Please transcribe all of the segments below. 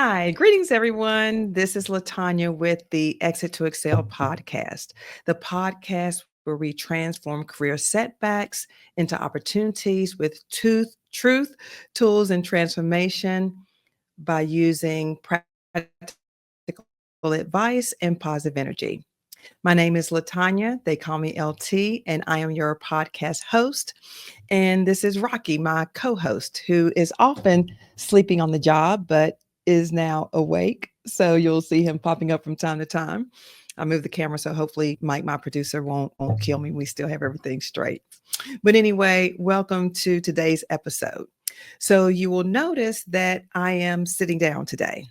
Hi, greetings, everyone. This is Latanya with the Exit to Excel podcast, the podcast where we transform career setbacks into opportunities with truth, tools, and transformation by using practical advice and positive energy. My name is Latanya. They call me LT, and I am your podcast host. And this is Rocky, my co host, who is often sleeping on the job, but is now awake. So you'll see him popping up from time to time. I move the camera, so hopefully Mike, my producer, won't kill me. We still have everything straight. But anyway, welcome to today's episode. So you will notice that I am sitting down today.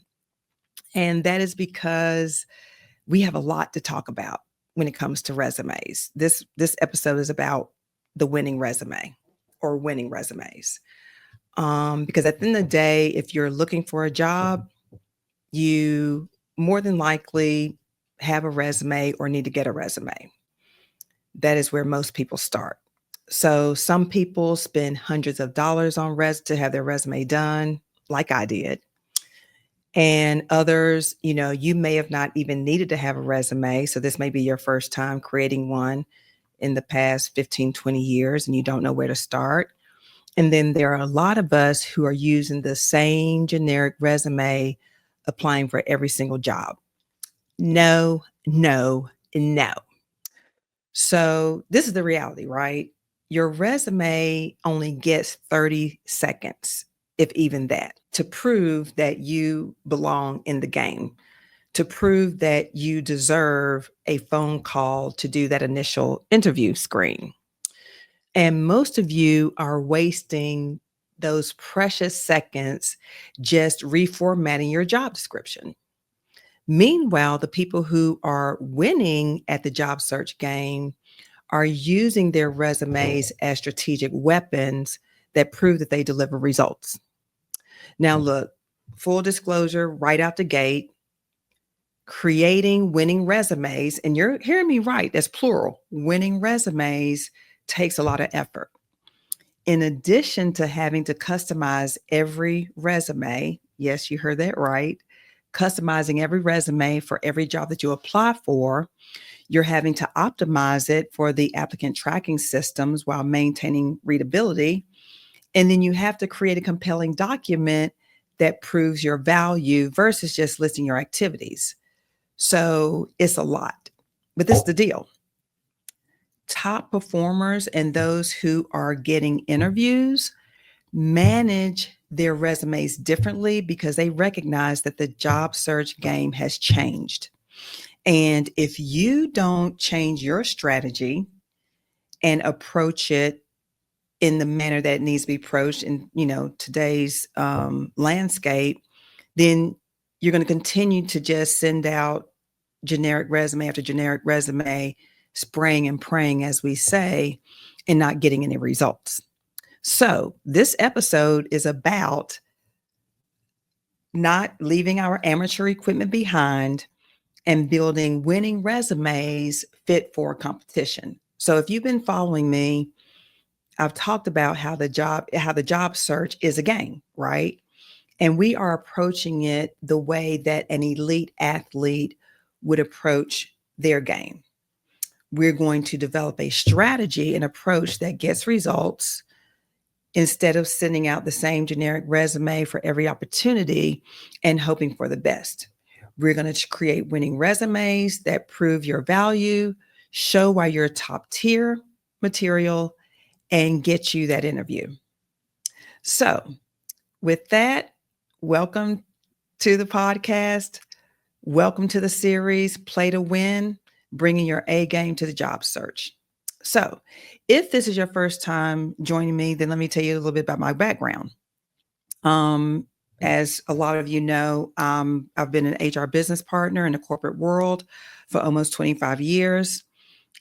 And that is because we have a lot to talk about when it comes to resumes. This episode is about the winning resume or winning resumes. Because at the end of the day, if you're looking for a job, you more than likely have a resume or need to get a resume. That is where most people start. So some people spend hundreds of dollars on to have their resume done, like I did. And others, you may have not even needed to have a resume. So this may be your first time creating one in the past 15, 20 years, and you don't know where to start. And then there are a lot of us who are using the same generic resume, applying for every single job. No, no, no. So this is the reality, right? Your resume only gets 30 seconds, if even that, to prove that you belong in the game, to prove that you deserve a phone call to do that initial interview screen. And most of you are wasting those precious seconds just reformatting your job description. Meanwhile, the people who are winning at the job search game are using their resumes as strategic weapons that prove that they deliver results. Now, look, full disclosure, right out the gate, creating winning resumes, and you're hearing me right, that's plural, winning resumes takes a lot of effort. In addition to having to customize every resume, yes, you heard that right, customizing every resume for every job that you apply for, you're having to optimize it for the applicant tracking systems while maintaining readability. And then you have to create a compelling document that proves your value versus just listing your activities. So it's a lot, but this is the deal. Top performers and those who are getting interviews manage their resumes differently because they recognize that the job search game has changed. And if you don't change your strategy and approach it in the manner that it needs to be approached in, today's landscape, then you're going to continue to just send out generic resume after generic resume, spraying and praying, as we say, and not getting any results. So this episode is about not leaving our amateur equipment behind and building winning resumes fit for competition. So if you've been following me, I've talked about how the job search is a game, right? And we are approaching it the way that an elite athlete would approach their game. We're going to develop a strategy and approach that gets results instead of sending out the same generic resume for every opportunity and hoping for the best. We're going to create winning resumes that prove your value, show why you're top tier material, and get you that interview. So with that, welcome to the podcast. Welcome to the series, Play to Win, bringing your A game to the job search. So if this is your first time joining me, then let me tell you a little bit about my background. As a lot of you know, I've been an HR business partner in the corporate world for almost 25 years.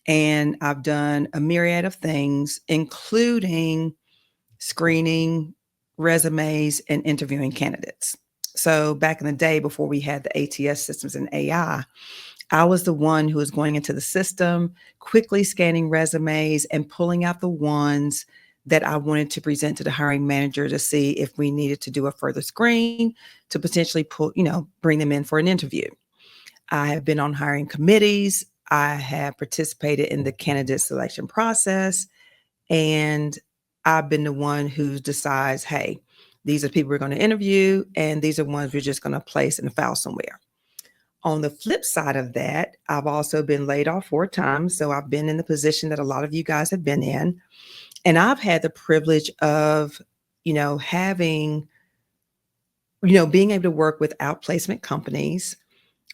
And I've done a myriad of things, including screening resumes and interviewing candidates. So back in the day, before we had the ATS systems and AI, I was the one who was going into the system, quickly scanning resumes and pulling out the ones that I wanted to present to the hiring manager to see if we needed to do a further screen to potentially bring them in for an interview. I have been on hiring committees. I have participated in the candidate selection process, and I've been the one who decides, hey, these are people we're going to interview, and these are ones we're just going to place in a file somewhere. On the flip side of that, I've also been laid off 4 times. So I've been in the position that a lot of you guys have been in. And I've had the privilege of, having, being able to work with outplacement companies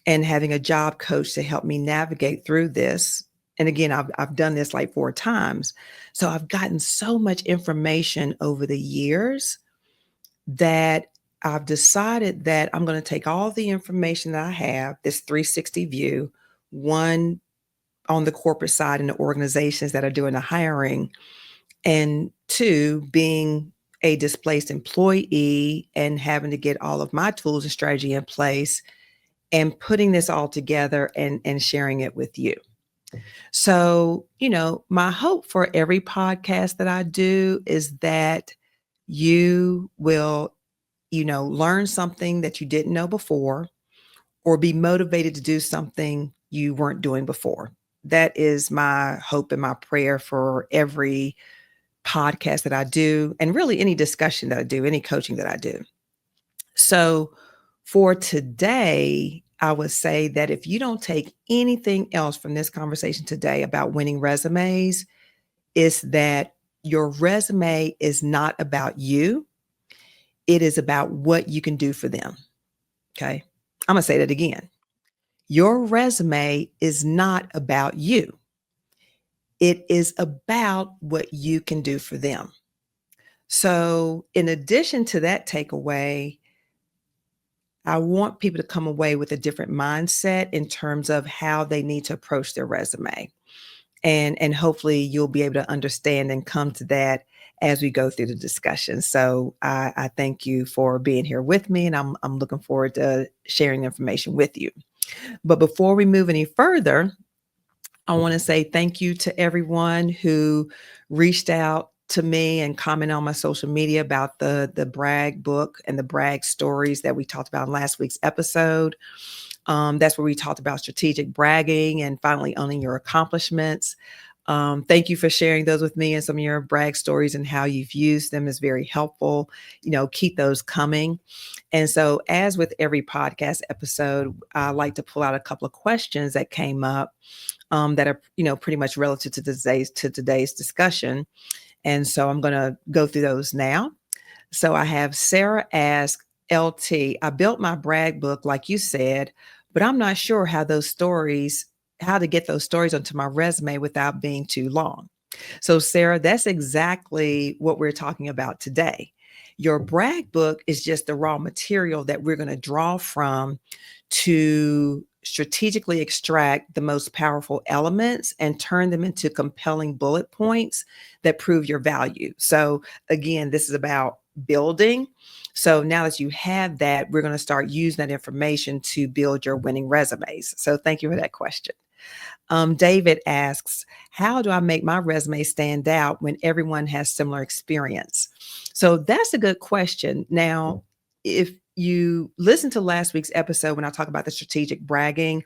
and having a job coach to help me navigate through this. And again, I've done this like 4 times. So I've gotten so much information over the years that I've decided that I'm going to take all the information that I have, this 360 view, one on the corporate side and the organizations that are doing the hiring, and two, being a displaced employee and having to get all of my tools and strategy in place and putting this all together and sharing it with you. So, my hope for every podcast that I do is that you will, learn something that you didn't know before, or be motivated to do something you weren't doing before. That is my hope and my prayer for every podcast that I do, and really any discussion that I do, any coaching that I do. So for today, I would say that if you don't take anything else from this conversation today about winning resumes, is that your resume is not about you. It is about what you can do for them. Okay. I'm going to say that again. Your resume is not about you. It is about what you can do for them. So in addition to that takeaway, I want people to come away with a different mindset in terms of how they need to approach their resume. And hopefully you'll be able to understand and come to that as we go through the discussion. So I thank you for being here with me, and I'm looking forward to sharing information with you. But before we move any further, I want to say thank you to everyone who reached out to me and commented on my social media about the brag book and the brag stories that we talked about in last week's episode. That's where we talked about strategic bragging and finally owning your accomplishments. Thank you for sharing those with me, and some of your brag stories and how you've used them is very helpful. Keep those coming. And so, as with every podcast episode, I like to pull out a couple of questions that came up that are, pretty much relative to today's discussion. And so I'm going to go through those now. So I have Sarah ask, LT, I built my brag book, like you said, but I'm not sure how to get those stories onto my resume without being too long. So Sarah, that's exactly what we're talking about today. Your brag book is just the raw material that we're going to draw from to strategically extract the most powerful elements and turn them into compelling bullet points that prove your value. So again, this is about building. So now that you have that, we're going to start using that information to build your winning resumes. So thank you for that question. David asks, how do I make my resume stand out when everyone has similar experience? So that's a good question. Now, if you listen to last week's episode, when I talk about the strategic bragging,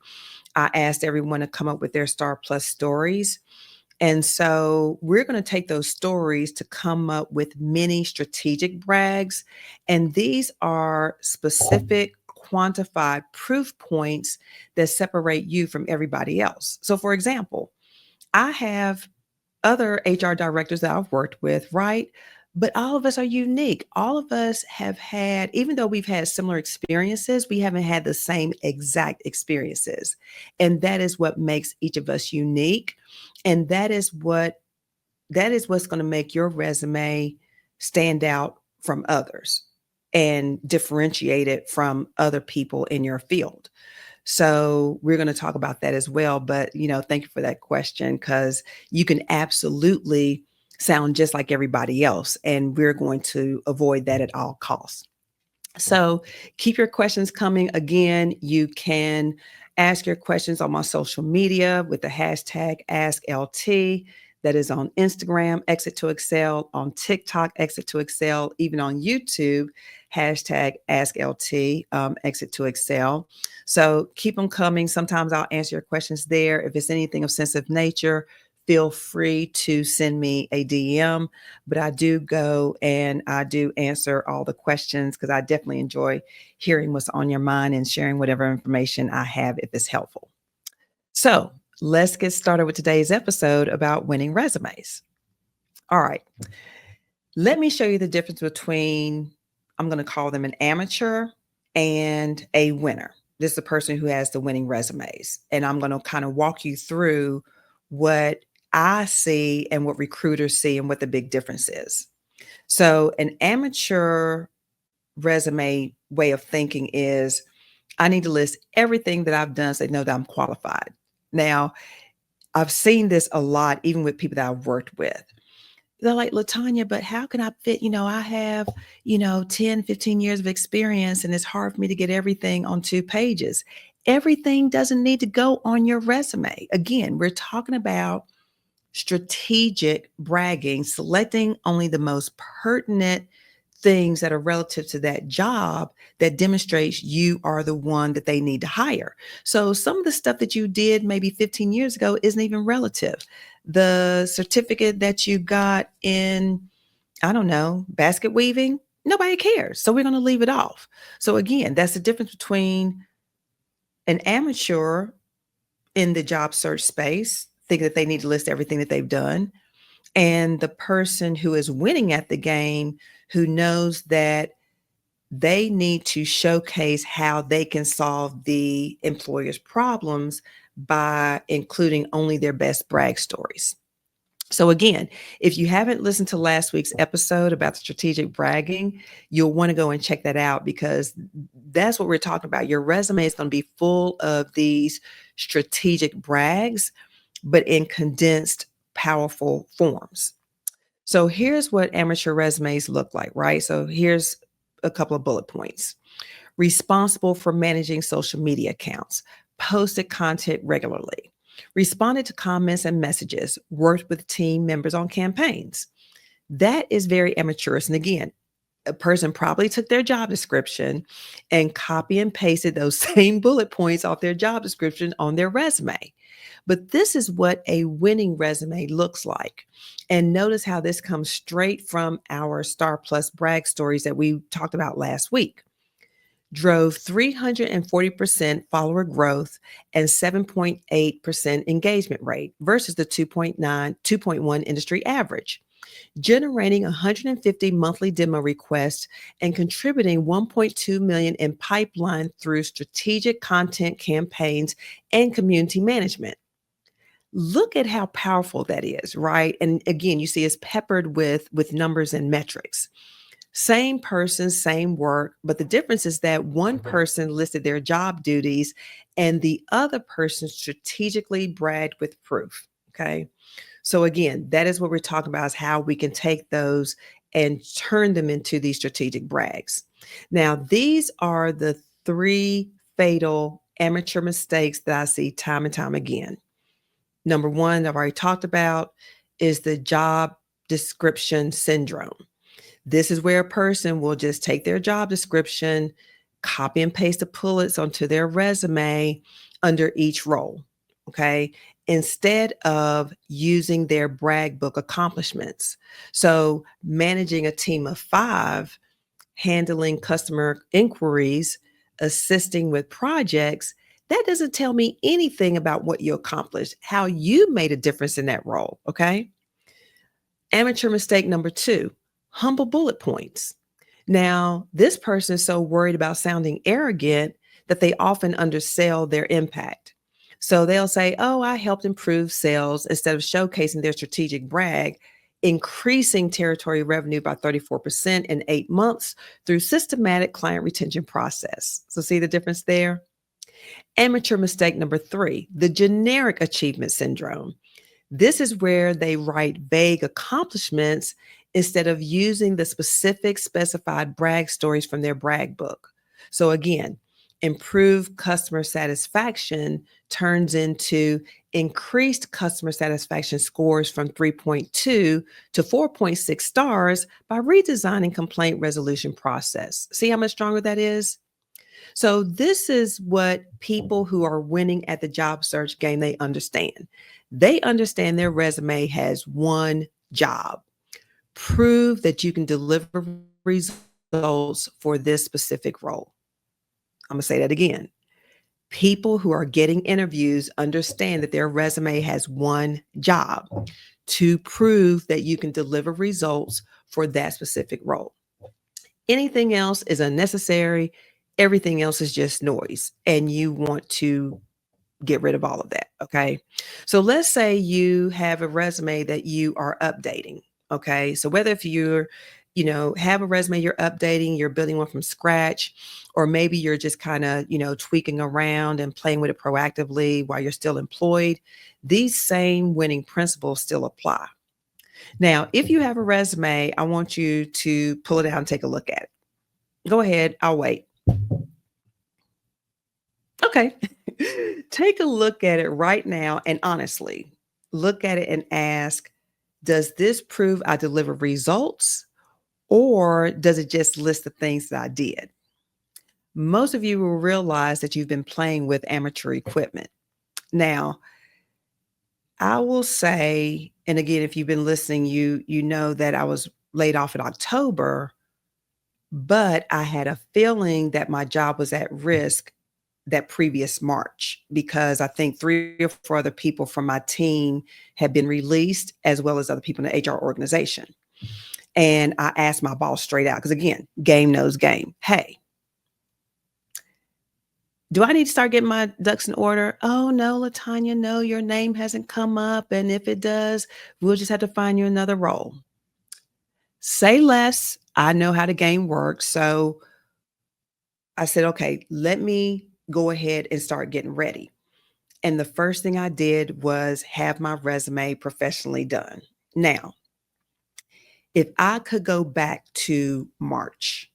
I asked everyone to come up with their star plus stories. And so we're going to take those stories to come up with many strategic brags. And these are specific, quantified proof points that separate you from everybody else. So for example, I have other HR directors that I've worked with, right? But all of us are unique. All of us have had, even though we've had similar experiences, we haven't had the same exact experiences. And that is what makes each of us unique. And that is what's going to make your resume stand out from others and differentiate it from other people in your field. So we're going to talk about that as well. But, thank you for that question, because you can absolutely sound just like everybody else. And we're going to avoid that at all costs. So keep your questions coming. Again, you can ask your questions on my social media with the hashtag ASKLT. That is on Instagram, Exit to Excel, on TikTok, Exit to Excel, even on YouTube, hashtag AskLT, Exit to Excel. So keep them coming. Sometimes I'll answer your questions there. If it's anything of sensitive nature, feel free to send me a DM. But I do go and I do answer all the questions because I definitely enjoy hearing what's on your mind and sharing whatever information I have if it's helpful. So let's get started with today's episode about winning resumes. All right. Let me show you the difference between, I'm going to call them an amateur and a winner. This is the person who has the winning resumes. And I'm going to kind of walk you through what I see and what recruiters see and what the big difference is. So, an amateur resume way of thinking is I need to list everything that I've done so they know that I'm qualified. Now, I've seen this a lot, even with people that I've worked with. They're like, LaTanya, but how can I fit? I have, 10, 15 years of experience, and it's hard for me to get everything on 2 pages. Everything doesn't need to go on your resume. Again, we're talking about strategic bragging, selecting only the most pertinent things that are relative to that job that demonstrates you are the one that they need to hire. So some of the stuff that you did maybe 15 years ago isn't even relative. The certificate that you got in, I don't know, basket weaving, nobody cares. So we're going to leave it off. So again, that's the difference between an amateur in the job search space, thinking that they need to list everything that they've done, and the person who is winning at the game, who knows that they need to showcase how they can solve the employer's problems by including only their best brag stories. So again, if you haven't listened to last week's episode about the strategic bragging, you'll want to go and check that out because that's what we're talking about. Your resume is going to be full of these strategic brags, but in condensed, powerful forms. So here's what amateur resumes look like, right? So here's a couple of bullet points. Responsible for managing social media accounts, posted content regularly, responded to comments and messages, worked with team members on campaigns. That is very amateurish. And again, a person probably took their job description and copy and pasted those same bullet points off their job description on their resume. But this is what a winning resume looks like. And notice how this comes straight from our Star Plus brag stories that we talked about last week. Drove 340% follower growth and 7.8% engagement rate versus the 2.1 industry average, generating 150 monthly demo requests and contributing 1.2 million in pipeline through strategic content campaigns and community management. Look at how powerful that is, right? And again, you see it's peppered with numbers and metrics. Same person, same work, but the difference is that one person listed their job duties and the other person strategically bragged with proof. Okay. So again, that is what we're talking about, is how we can take those and turn them into these strategic brags. Now, these are the 3 fatal amateur mistakes that I see time and time again. Number 1, I've already talked about, is the job description syndrome. This is where a person will just take their job description, copy and paste the bullets onto their resume under each role, okay, instead of using their brag book accomplishments. So managing a team of 5, handling customer inquiries, assisting with projects, that doesn't tell me anything about what you accomplished, how you made a difference in that role, okay? Amateur mistake number 2, humble bullet points. Now, this person is so worried about sounding arrogant that they often undersell their impact. So they'll say, oh, I helped improve sales, instead of showcasing their strategic brag, increasing territory revenue by 34% in 8 months through systematic client retention process. So see the difference there? Amateur mistake number 3, the generic achievement syndrome. This is where they write vague accomplishments instead of using the specific specified brag stories from their brag book. So again, Improved customer satisfaction turns into increased customer satisfaction scores from 3.2 to 4.6 stars by redesigning complaint resolution process. See how much stronger that is? So this is what people who are winning at the job search game they understand. They understand their resume has one job. Prove that you can deliver results for this specific role. I'm going to say that again. People who are getting interviews understand that their resume has one job: to prove that you can deliver results for that specific role. Anything else is unnecessary. Everything else is just noise. And you want to get rid of all of that. Okay. So let's say you have a resume that you are updating. Okay. So whether if you're, have a resume you're updating, you're building one from scratch, or maybe you're just kind of, tweaking around and playing with it proactively while you're still employed, these same winning principles still apply. Now, if you have a resume, I want you to pull it out and take a look at it. Go ahead. I'll wait. Okay. Take a look at it right now and honestly look at it and ask, does this prove I deliver results, or does it just list the things that I did? Most of you will realize that you've been playing with amateur equipment. Now, I will say, and again, if you've been listening, you know that I was laid off in October, but I had a feeling that my job was at risk that previous March, because I think 3 or 4 other people from my team had been released, as well as other people in the HR organization. And I asked my boss straight out, because again, game knows game. Hey, do I need to start getting my ducks in order? Oh no, Latanya, no, your name hasn't come up. And if it does, we'll just have to find you another role. Say less. I know how the game works. So I said, okay, let me go ahead and start getting ready. And the first thing I did was have my resume professionally done. Now, if I could go back to March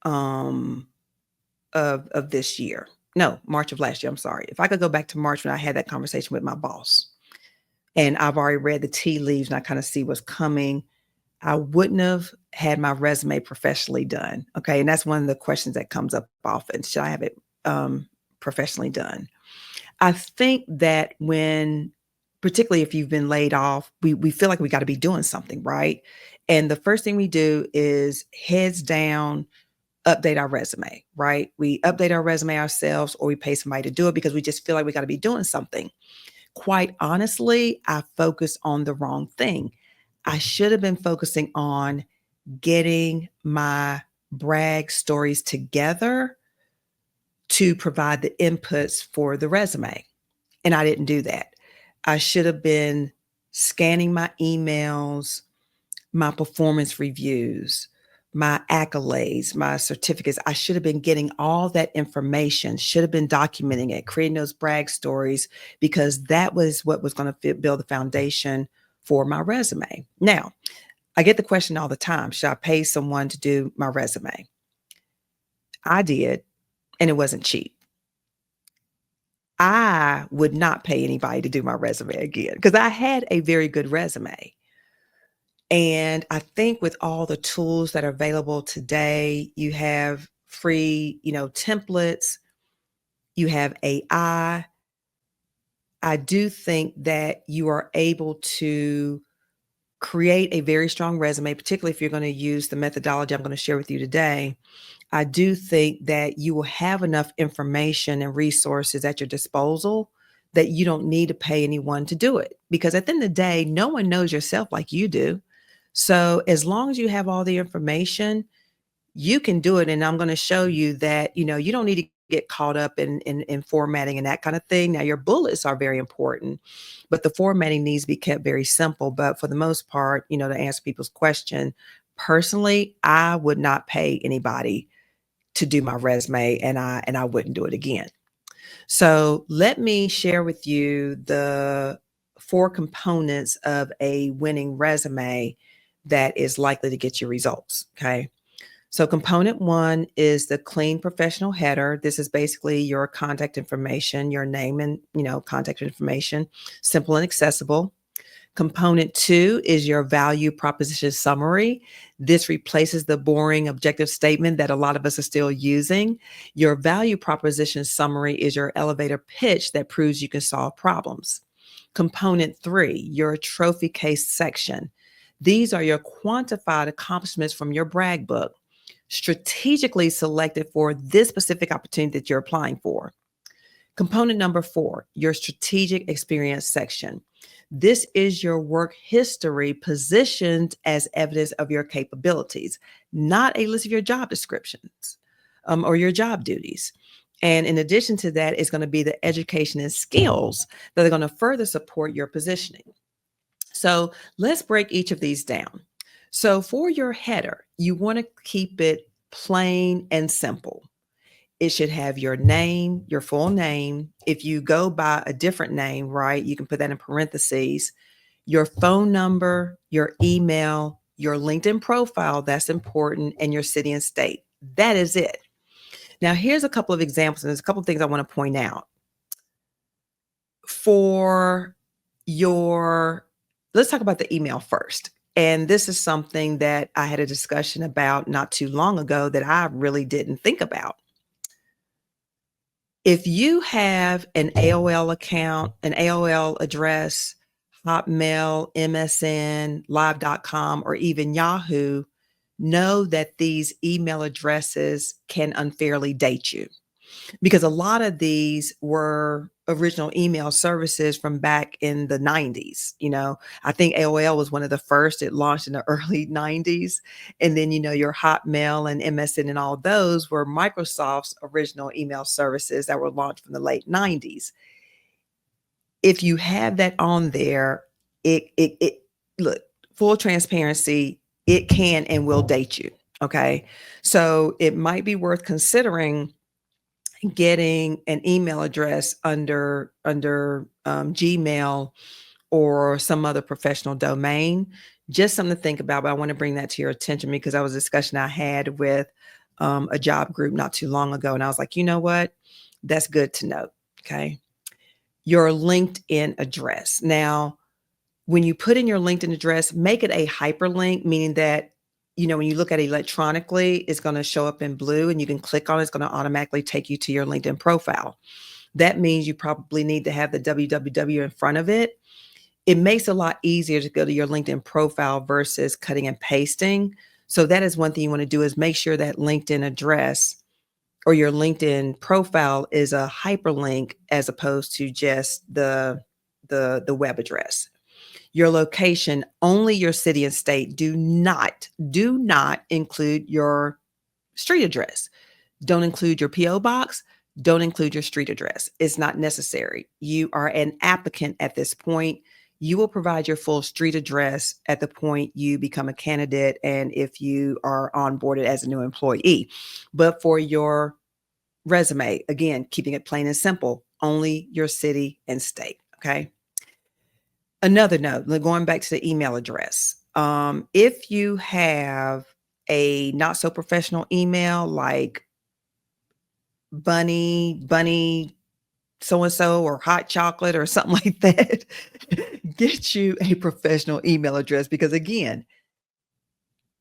of this year, no, March of last year, I'm sorry. If I could go back to March when I had that conversation with my boss, and I've already read the tea leaves and I kind of see what's coming, I wouldn't have had my resume professionally done. Okay. And that's one of the questions that comes up often. Should I have it professionally done? I think that particularly if you've been laid off, we feel like we got to be doing something, right? And the first thing we do is heads down, update our resume, right? We update our resume ourselves, or we pay somebody to do it because we just feel like we got to be doing something. Quite honestly, I focused on the wrong thing. I should have been focusing on getting my brag stories together to provide the inputs for the resume. And I didn't do that. I should have been scanning my emails, my performance reviews, my accolades, my certificates. I should have been getting all that information, should have been documenting it, creating those brag stories, because that was what was going to build the foundation for my resume. Now, I get the question all the time, should I pay someone to do my resume? I did, and it wasn't cheap. I would not pay anybody to do my resume again, because I had a very good resume. And I think with all the tools that are available today, you have free, templates, you have AI. I do think that you are able to create a very strong resume, particularly if you're going to use the methodology I'm going to share with you today. I do think that you will have enough information and resources at your disposal that you don't need to pay anyone to do it. Because at the end of the day, no one knows yourself like you do. So as long as you have all the information, you can do it. And I'm going to show you that, you don't need to get caught up in formatting and that kind of thing. Now, your bullets are very important, but the formatting needs to be kept very simple. But for the most part, to answer people's question, personally, I would not pay anybody to do my resume, and I wouldn't do it again. So let me share with you the 4 components of a winning resume that is likely to get you results. Okay. So component one is the clean professional header. This is basically your contact information, your name and, contact information, simple and accessible. Component two is your value proposition summary. This replaces the boring objective statement that a lot of us are still using. Your value proposition summary is your elevator pitch that proves you can solve problems. Component three, your trophy case section. These are your quantified accomplishments from your brag book, strategically selected for this specific opportunity that you're applying for. Component number four, your strategic experience section. This is your work history positioned as evidence of your capabilities, not a list of your job descriptions or your job duties. And in addition to that, it's going to be the education and skills that are going to further support your positioning. So let's break each of these down. So for your header, you want to keep it plain and simple. It should have your name, your full name. If you go by a different name, right, you can put that in parentheses. Your phone number, your email, your LinkedIn profile, that's important, and your city and state. That is it. Now, here's a couple of examples, and there's a couple of things I want to point out. Let's talk about the email first. And this is something that I had a discussion about not too long ago that I really didn't think about. If you have an AOL account, an AOL address, Hotmail, MSN, Live.com, or even Yahoo, know that these email addresses can unfairly date you, because a lot of these were original email services from back in the 90s. I think AOL was one of the first. It launched in the early 90s. And then, your Hotmail and MSN and all those were Microsoft's original email services that were launched from the late 90s. If you have that on there, it look, full transparency, it can and will date you. Okay. So it might be worth considering getting an email address under Gmail or some other professional domain. Just something to think about, but I want to bring that to your attention because that was a discussion I had with a job group not too long ago. And I was like, you know what? That's good to know. Okay. Your LinkedIn address. Now, when you put in your LinkedIn address, make it a hyperlink, meaning that when you look at it electronically, it's going to show up in blue and you can click on it. It's going to automatically take you to your LinkedIn profile. That means you probably need to have the www in front of it. It makes it a lot easier to go to your LinkedIn profile versus cutting and pasting. So that is one thing you want to do, is make sure that LinkedIn address or your LinkedIn profile is a hyperlink as opposed to just the web address. Your location, only your city and state. Do not include your street address. Don't include your PO box. Don't include your street address. It's not necessary. You are an applicant at this point. You will provide your full street address at the point you become a candidate and if you are onboarded as a new employee. But for your resume, again, keeping it plain and simple, only your city and state. Okay. Another note, going back to the email address. If you have a not so professional email like bunny so-and-so or hot chocolate or something like that, get you a professional email address, because again,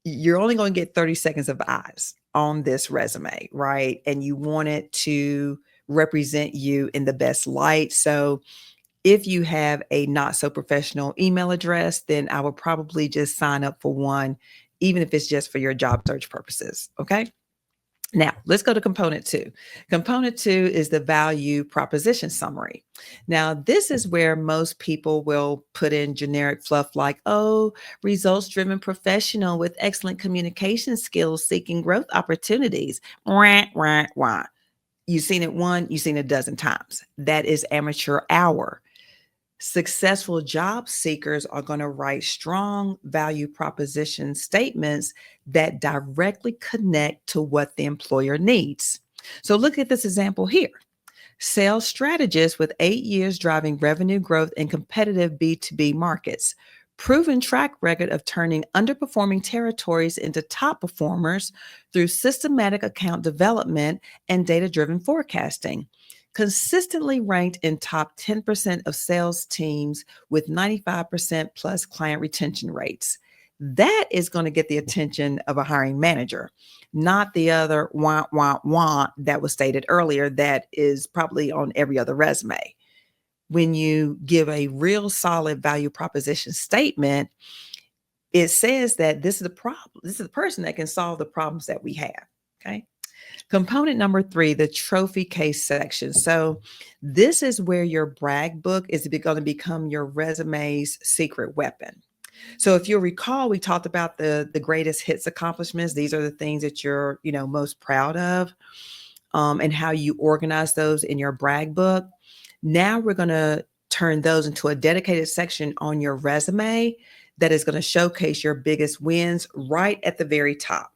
you're only going to get 30 seconds of eyes on this resume, right? And you want it to represent you in the best light. So if you have a not so professional email address, then I would probably just sign up for one, even if it's just for your job search purposes. Okay. Now let's go to component two. Component two is the value proposition summary. Now, this is where most people will put in generic fluff like, oh, results-driven professional with excellent communication skills seeking growth opportunities. Wah, wah, wah. You've seen it one, you've seen it a dozen times. That is amateur hour. Successful job seekers are going to write strong value proposition statements that directly connect to what the employer needs. So look at this example here. Sales strategist with 8 years driving revenue growth in competitive B2B markets. proven track record of turning underperforming territories into top performers through systematic account development and data driven forecasting. Consistently ranked in top 10% of sales teams with 95% plus client retention rates. That is going to get the attention of a hiring manager, not the other wah that was stated earlier that is probably on every other resume. When you give a real solid value proposition statement, it says that this is the problem. This is the person that can solve the problems that we have. Okay. Component number 3, the trophy case section. So this is where your brag book is going to become your resume's secret weapon. So if you'll recall, we talked about the greatest hits accomplishments. These are the things that you're, most proud of, and how you organize those in your brag book. Now we're going to turn those into a dedicated section on your resume that is going to showcase your biggest wins right at the very top.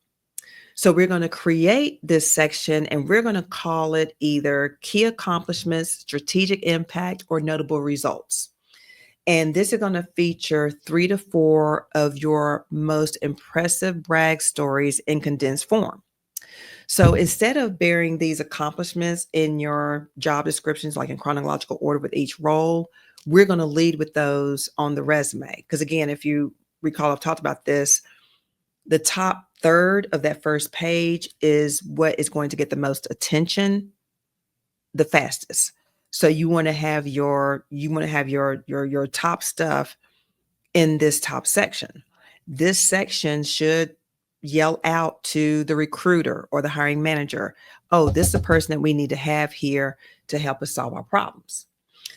So we're going to create this section and we're going to call it either key accomplishments, strategic impact, or notable results. And this is going to feature 3 to 4 of your most impressive brag stories in condensed form. So instead of burying these accomplishments in your job descriptions, like in chronological order with each role, we're going to lead with those on the resume. Because again, if you recall, I've talked about this, the top third of that first page is what is going to get the most attention the fastest. So you want to have your top stuff in this top section. This section should yell out to the recruiter or the hiring manager, oh, this is the person that we need to have here to help us solve our problems.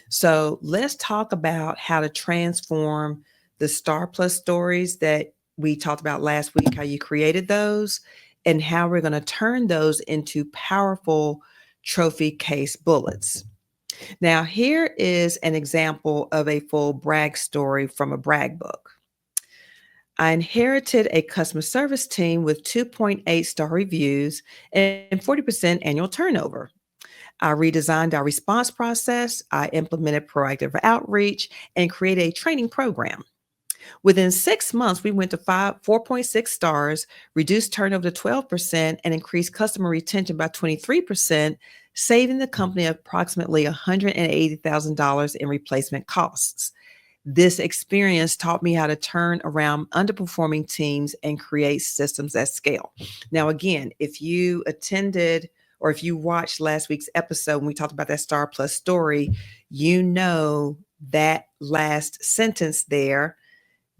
So let's talk about how to transform the Star Plus stories that we talked about last week, how you created those, and how we're going to turn those into powerful trophy case bullets. Now, here is an example of a full brag story from a brag book. I inherited a customer service team with 2.8 star reviews and 40% annual turnover. I redesigned our response process. I implemented proactive outreach and created a training program. Within 6 months, we went to 4.6 stars, reduced turnover to 12%, and increased customer retention by 23%, saving the company approximately $180,000 in replacement costs. This experience taught me how to turn around underperforming teams and create systems at scale. Now, again, if you attended or if you watched last week's episode when we talked about that Star Plus story, you know that last sentence there,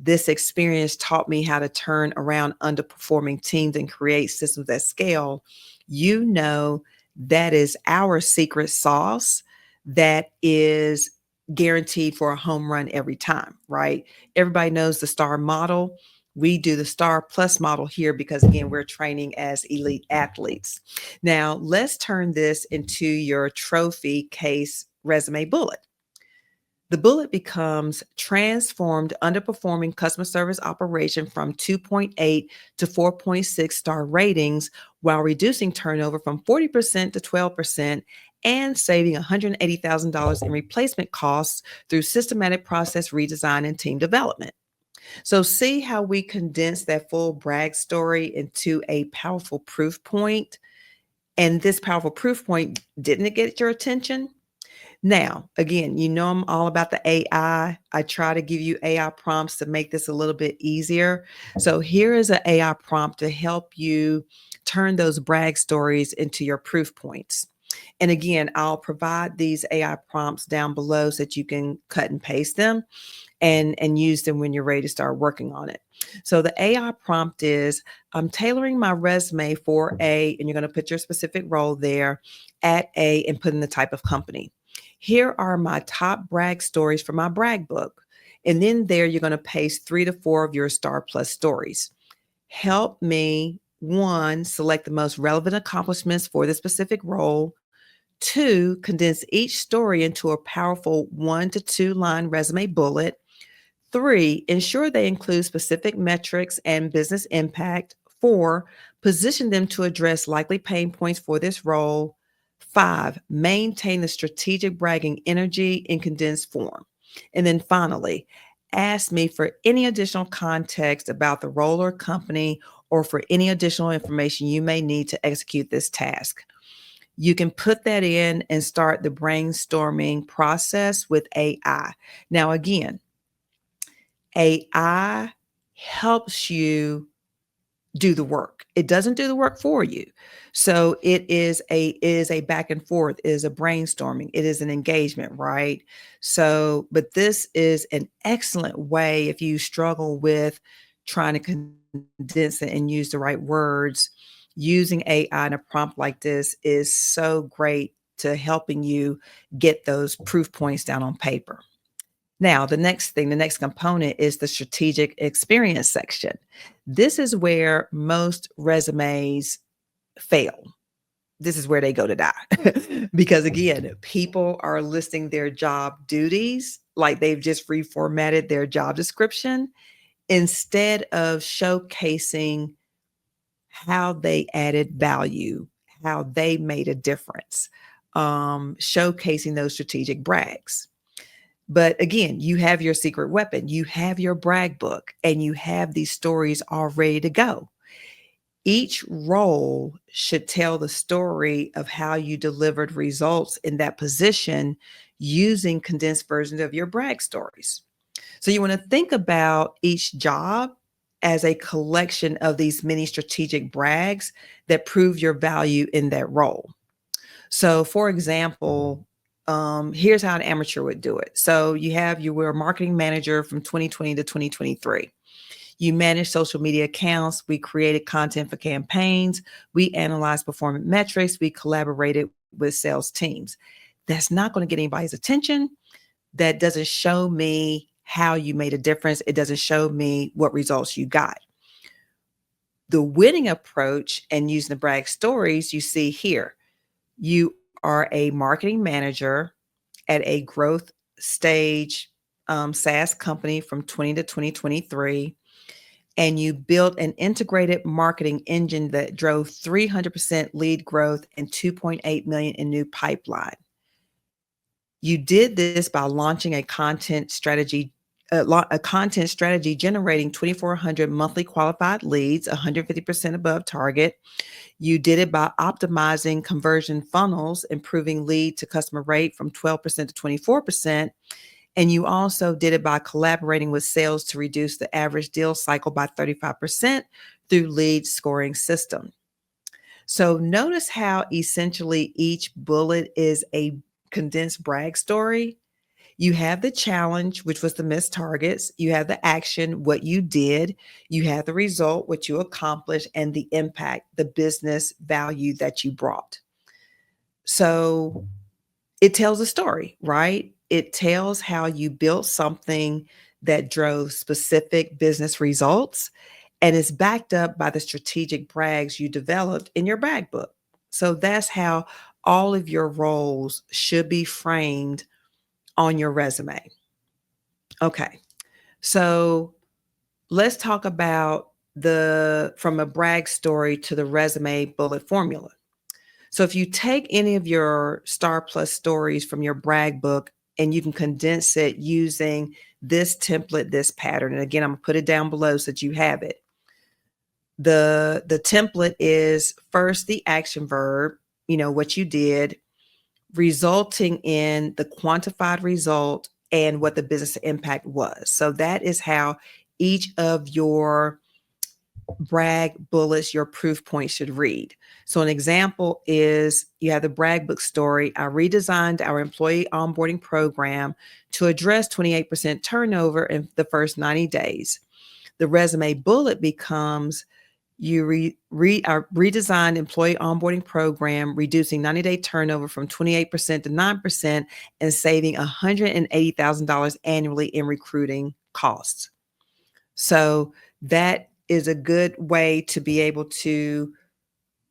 this experience taught me how to turn around underperforming teams and create systems at scale. You know that is our secret sauce that is guaranteed for a home run every time, right? Everybody knows the STAR model. We do the STAR Plus model here because, again, we're training as elite athletes. Now, let's turn this into your trophy case resume bullet. The bullet becomes transformed underperforming customer service operation from 2.8 to 4.6 star ratings while reducing turnover from 40% to 12% and saving $180,000 in replacement costs through systematic process redesign and team development. So see how we condense that full brag story into a powerful proof point. And this powerful proof point, didn't it get your attention? Now, again, I'm all about the AI. I try to give you AI prompts to make this a little bit easier. So here is an AI prompt to help you turn those brag stories into your proof points. And again, I'll provide these AI prompts down below so that you can cut and paste them and use them when you're ready to start working on it. So the AI prompt is, I'm tailoring my resume for and you're going to put your specific role there at and put in the type of company. Here are my top brag stories for my brag book. And then there you're going to paste 3 to 4 of your Star Plus stories. Help me, 1, select the most relevant accomplishments for the specific role. 2, condense each story into a powerful 1 to 2 line resume bullet. 3, ensure they include specific metrics and business impact. 4, position them to address likely pain points for this role. 5, maintain the strategic bragging energy in condensed form. And then finally, ask me for any additional context about the role or company or for any additional information you may need to execute this task. You can put that in and start the brainstorming process with AI. Now, again, AI helps you do the work. It doesn't do the work for you. So it is a back and forth, it is a brainstorming, it is an engagement, right? So, but this is an excellent way if you struggle with trying to condense it and use the right words. Using AI in a prompt like this is so great to helping you get those proof points down on paper. Now, the next component is the strategic experience section. This is where most resumes fail. This is where they go to die. Because again, people are listing their job duties like they've just reformatted their job description instead of showcasing how they added value, how they made a difference, showcasing those strategic brags. But again, you have your secret weapon, you have your brag book, and you have these stories all ready to go. Each role should tell the story of how you delivered results in that position using condensed versions of your brag stories. So you want to think about each job as a collection of these mini strategic brags that prove your value in that role. So, for example, here's how an amateur would do it. So, you were a marketing manager from 2020 to 2023. You manage social media accounts. We created content for campaigns. We analyzed performance metrics. We collaborated with sales teams. That's not going to get anybody's attention. That doesn't show me how you made a difference. It doesn't show me what results you got. The winning approach and using the brag stories you see here. You are a marketing manager at a growth stage SaaS company from 20 to 2023, and you built an integrated marketing engine that drove 300% lead growth and 2.8 million in new pipeline. You did this by launching a content strategy generating 2,400 monthly qualified leads, 150% above target. You did it by optimizing conversion funnels, improving lead to customer rate from 12% to 24%. And you also did it by collaborating with sales to reduce the average deal cycle by 35% through lead scoring system. So notice how essentially each bullet is a condensed brag story. You have the challenge, which was the missed targets. You have the action, what you did. You have the result, what you accomplished, and the impact, the business value that you brought. So it tells a story, right? It tells how you built something that drove specific business results and is backed up by the strategic brags you developed in your brag book. So that's how all of your roles should be framed on your resume. Okay. So let's talk about from a brag story to the resume bullet formula. So if you take any of your Star Plus stories from your brag book and you can condense it using this template, this pattern, and again, I'm gonna put it down below so that you have it. The template is first the action verb, what you did, resulting in the quantified result and what the business impact was. So that is how each of your brag bullets, your proof points should read. So an example is you have the brag book story. I redesigned our employee onboarding program to address 28% turnover in the first 90 days. The resume bullet becomes you redesigned employee onboarding program, reducing 90-day turnover from 28% to 9% and saving $180,000 annually in recruiting costs. So that is a good way to be able to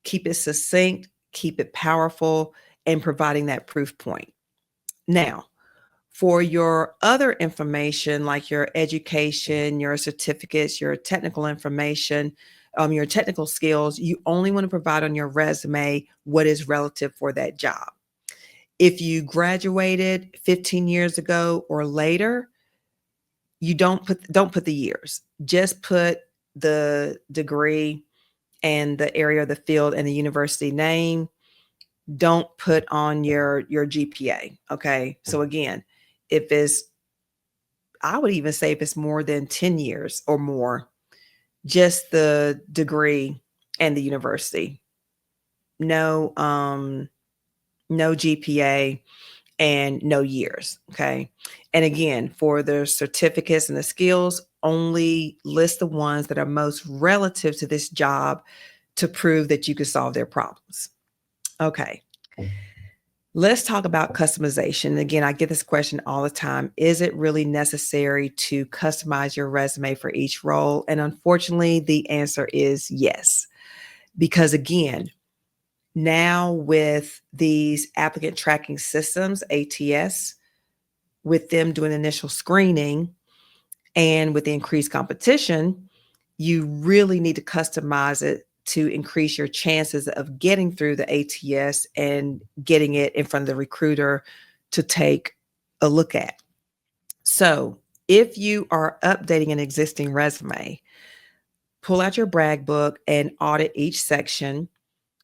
keep it succinct, keep it powerful, and providing that proof point. Now, for your other information, like your education, your certificates, your technical information, your technical skills, you only want to provide on your resume what is relative for that job. If you graduated 15 years ago or later, you don't put the years. Just put the degree and the area of the field and the university name. Don't put on your GPA. Okay. So again, if it's, I would even say if it's more than 10 years or more, just the degree and the university. No, no GPA and no years. Okay. And again, for the certificates and the skills, only list the ones that are most relative to this job to prove that you can solve their problems. Okay. Let's talk about customization. Again, I get this question all the time. Is it really necessary to customize your resume for each role? And unfortunately, the answer is yes. Because again, now with these applicant tracking systems, ATS, with them doing initial screening and with the increased competition, you really need to customize it to increase your chances of getting through the ATS and getting it in front of the recruiter to take a look at. So if you are updating an existing resume, pull out your brag book and audit each section.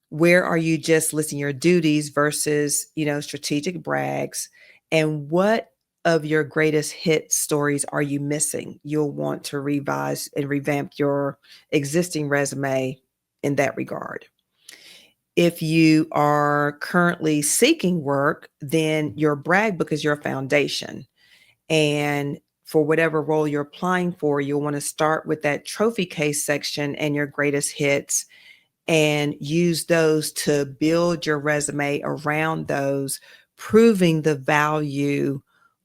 Where are you just listing your duties versus, strategic brags? And what of your greatest hit stories are you missing? You'll want to revise and revamp your existing resume in that regard. If you are currently seeking work, then your brag book is your foundation. And for whatever role you're applying for, you'll want to start with that trophy case section and your greatest hits and use those to build your resume around those, proving the value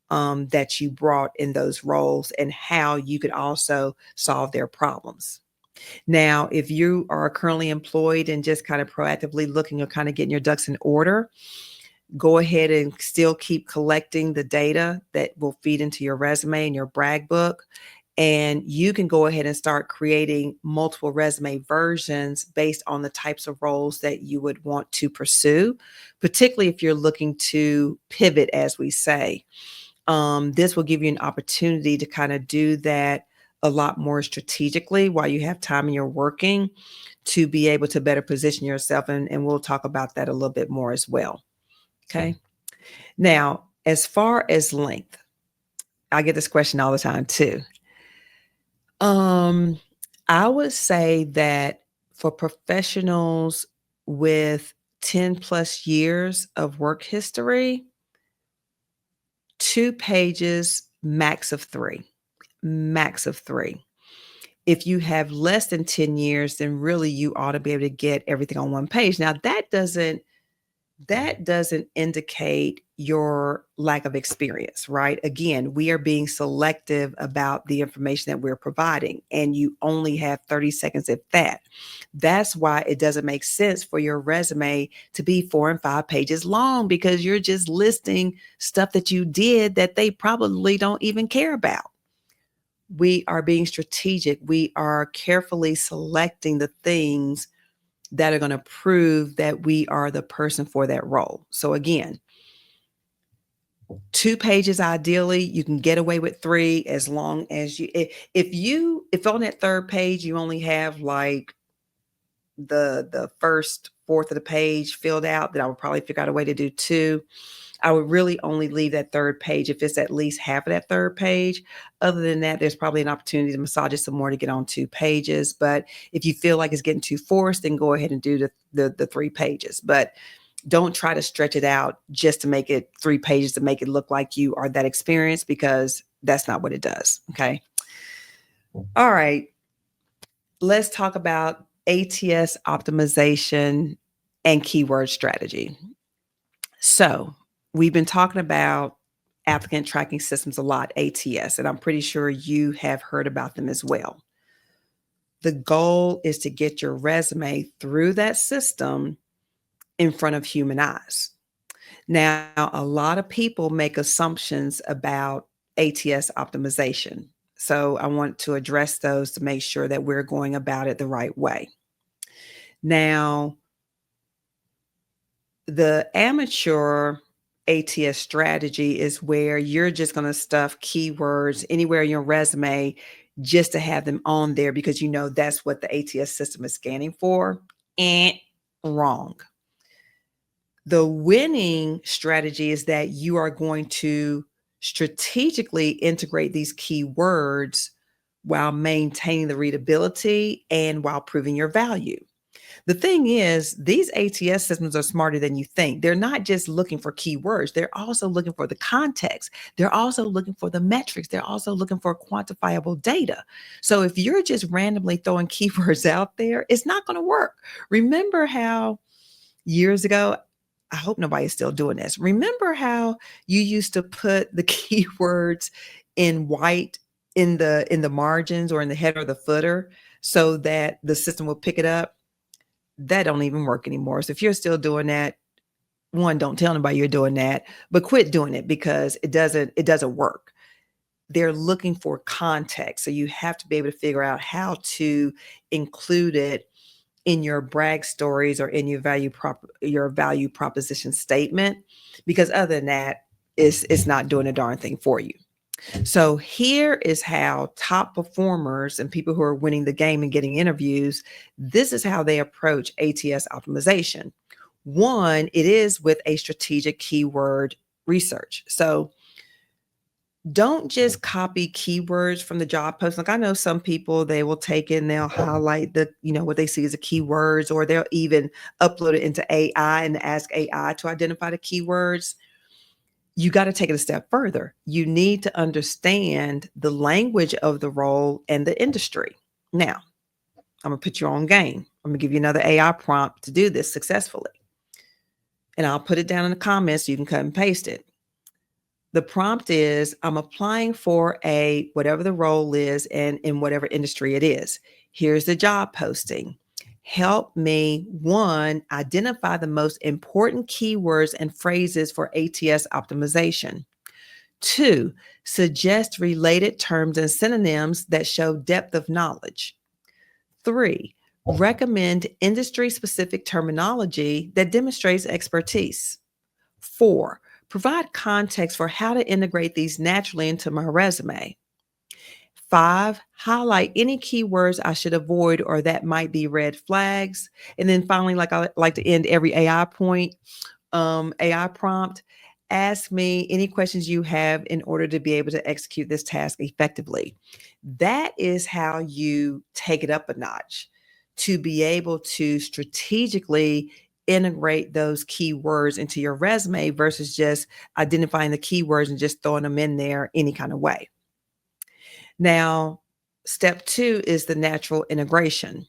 that you brought in those roles and how you could also solve their problems. Now, if you are currently employed and just kind of proactively looking or kind of getting your ducks in order, go ahead and still keep collecting the data that will feed into your resume and your brag book. And you can go ahead and start creating multiple resume versions based on the types of roles that you would want to pursue, particularly if you're looking to pivot, as we say. This will give you an opportunity to kind of do that a lot more strategically while you have time and you're working to be able to better position yourself. And we'll talk about that a little bit more as well. Okay. Now, as far as length, I get this question all the time too. I would say that for professionals with 10 plus years of work history, 2 pages, max of three, max of three. If you have less than 10 years, then really you ought to be able to get everything on one page. Now that doesn't indicate your lack of experience, right? Again, we are being selective about the information that we're providing, and you only have 30 seconds at that. That's why it doesn't make sense for your resume to be 4 and 5 pages long, because you're just listing stuff that you did that they probably don't even care about. We are being strategic. We are carefully selecting the things that are going to prove that we are the person for that role. So again, 2 pages ideally. You can get away with 3 as long as if on that third page you only have like the first fourth of the page filled out, then I would probably figure out a way to do 2. I would really only leave that third page if it's at least half of that third page. Other than that, there's probably an opportunity to massage it some more to get on 2 pages. But if you feel like it's getting too forced, then go ahead and do the 3 pages. But don't try to stretch it out just to make it 3 pages to make it look like you are that experienced, because that's not what it does. Okay. All right. Let's talk about ATS optimization and keyword strategy. So we've been talking about applicant tracking systems a lot, ATS, and I'm pretty sure you have heard about them as well. The goal is to get your resume through that system in front of human eyes. Now, a lot of people make assumptions about ATS optimization. So I want to address those to make sure that we're going about it the right way. Now, the amateur ATS strategy is where you're just going to stuff keywords anywhere in your resume just to have them on there because you know that's what the ATS system is scanning for. And wrong. The winning strategy is that you are going to strategically integrate these keywords while maintaining the readability and while proving your value. The thing is, these ATS systems are smarter than you think. They're not just looking for keywords, they're also looking for the context. They're also looking for the metrics. They're also looking for quantifiable data. So if you're just randomly throwing keywords out there, it's not going to work. Remember how years ago, I hope nobody's still doing this. Remember how you used to put the keywords in white in the margins or in the header or the footer so that the system will pick it up? That don't even work anymore. So if you're still doing that, one, don't tell anybody you're doing that, but quit doing it because it doesn't work. They're looking for context. So you have to be able to figure out how to include it in your brag stories or in your value proposition statement, because other than that, it's not doing a darn thing for you. So here is how top performers and people who are winning the game and getting interviews, this is how they approach ATS optimization. One, it is with a strategic keyword research. So don't just copy keywords from the job post. Like I know some people, they will take it and they'll highlight what they see as the keywords, or they'll even upload it into AI and ask AI to identify the keywords. You got to take it a step further. You need to understand the language of the role and the industry. Now, I'm going to put you on game. I'm going to give you another AI prompt to do this successfully. And I'll put it down in the comments so you can cut and paste it. The prompt is, I'm applying for whatever the role is and in whatever industry it is. Here's the job posting. Help me, one, identify the most important keywords and phrases for ATS optimization. Two, suggest related terms and synonyms that show depth of knowledge. Three, recommend industry-specific terminology that demonstrates expertise. Four, provide context for how to integrate these naturally into my resume. Five, highlight any keywords I should avoid or that might be red flags. And then finally, like I like to end every AI prompt, ask me any questions you have in order to be able to execute this task effectively. That is how you take it up a notch, to be able to strategically integrate those keywords into your resume versus just identifying the keywords and just throwing them in there any kind of way. Now, step two is the natural integration.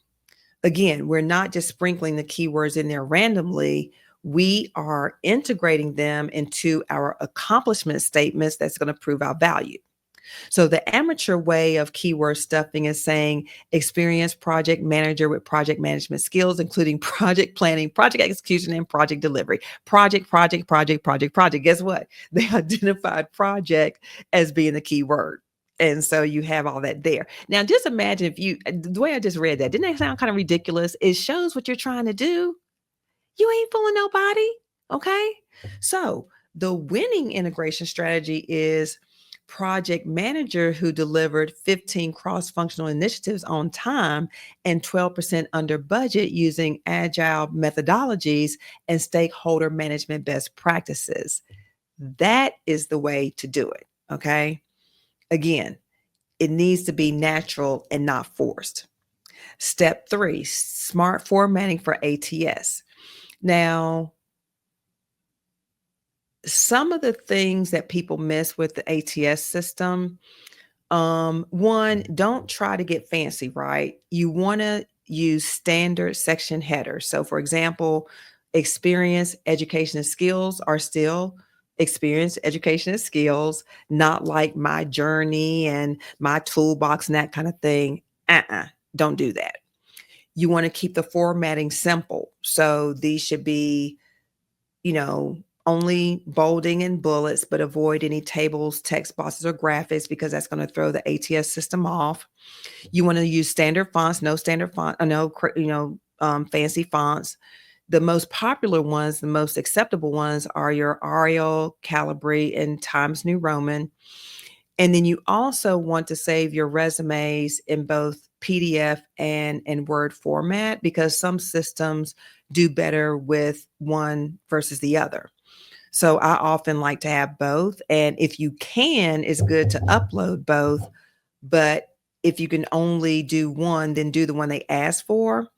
Again, we're not just sprinkling the keywords in there randomly. We are integrating them into our accomplishment statements that's going to prove our value. So the amateur way of keyword stuffing is saying experienced project manager with project management skills, including project planning, project execution, and project delivery. Project. Guess what? They identified project as being the key word. And so you have all that there. Now, just imagine the way I just read that, didn't that sound kind of ridiculous? It shows what you're trying to do. You ain't fooling nobody. Okay. So the winning integration strategy is project manager who delivered 15 cross-functional initiatives on time and 12% under budget using agile methodologies and stakeholder management best practices. That is the way to do it. Okay. Again, it needs to be natural and not forced. Step three, smart formatting for ATS. Now, some of the things that people miss with the ATS system, one, don't try to get fancy, right? You want to use standard section headers. So for example, experience, education, and skills are still experience, education, and skills, not like my journey and my toolbox and that kind of thing. Don't do that. You want to keep the formatting simple. So these should be, only bolding and bullets, but avoid any tables, text boxes, or graphics because that's going to throw the ATS system off. You want to use standard fonts, no standard font, no, fancy fonts. The most popular ones, the most acceptable ones are your Arial, Calibri, and Times New Roman. And then you also want to save your resumes in both PDF and Word format because some systems do better with one versus the other. So I often like to have both. And if you can, it's good to upload both. But if you can only do one, then do the one they ask for.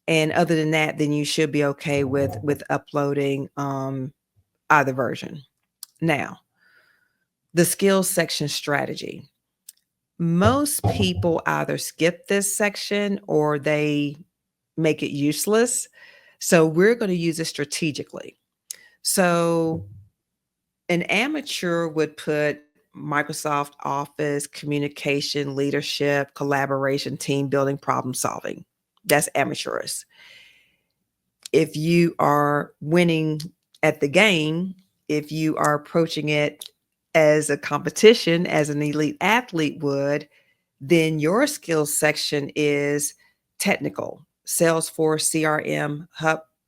And other than that, then you should be okay with uploading either version. Now, the skills section strategy. Most people either skip this section or they make it useless. So we're going to use it strategically. So an amateur would put Microsoft Office, communication, leadership, collaboration, team building, problem solving. That's amateurish. If you are winning at the game, if you are approaching it as a competition, as an elite athlete would, then your skills section is technical: Salesforce, CRM,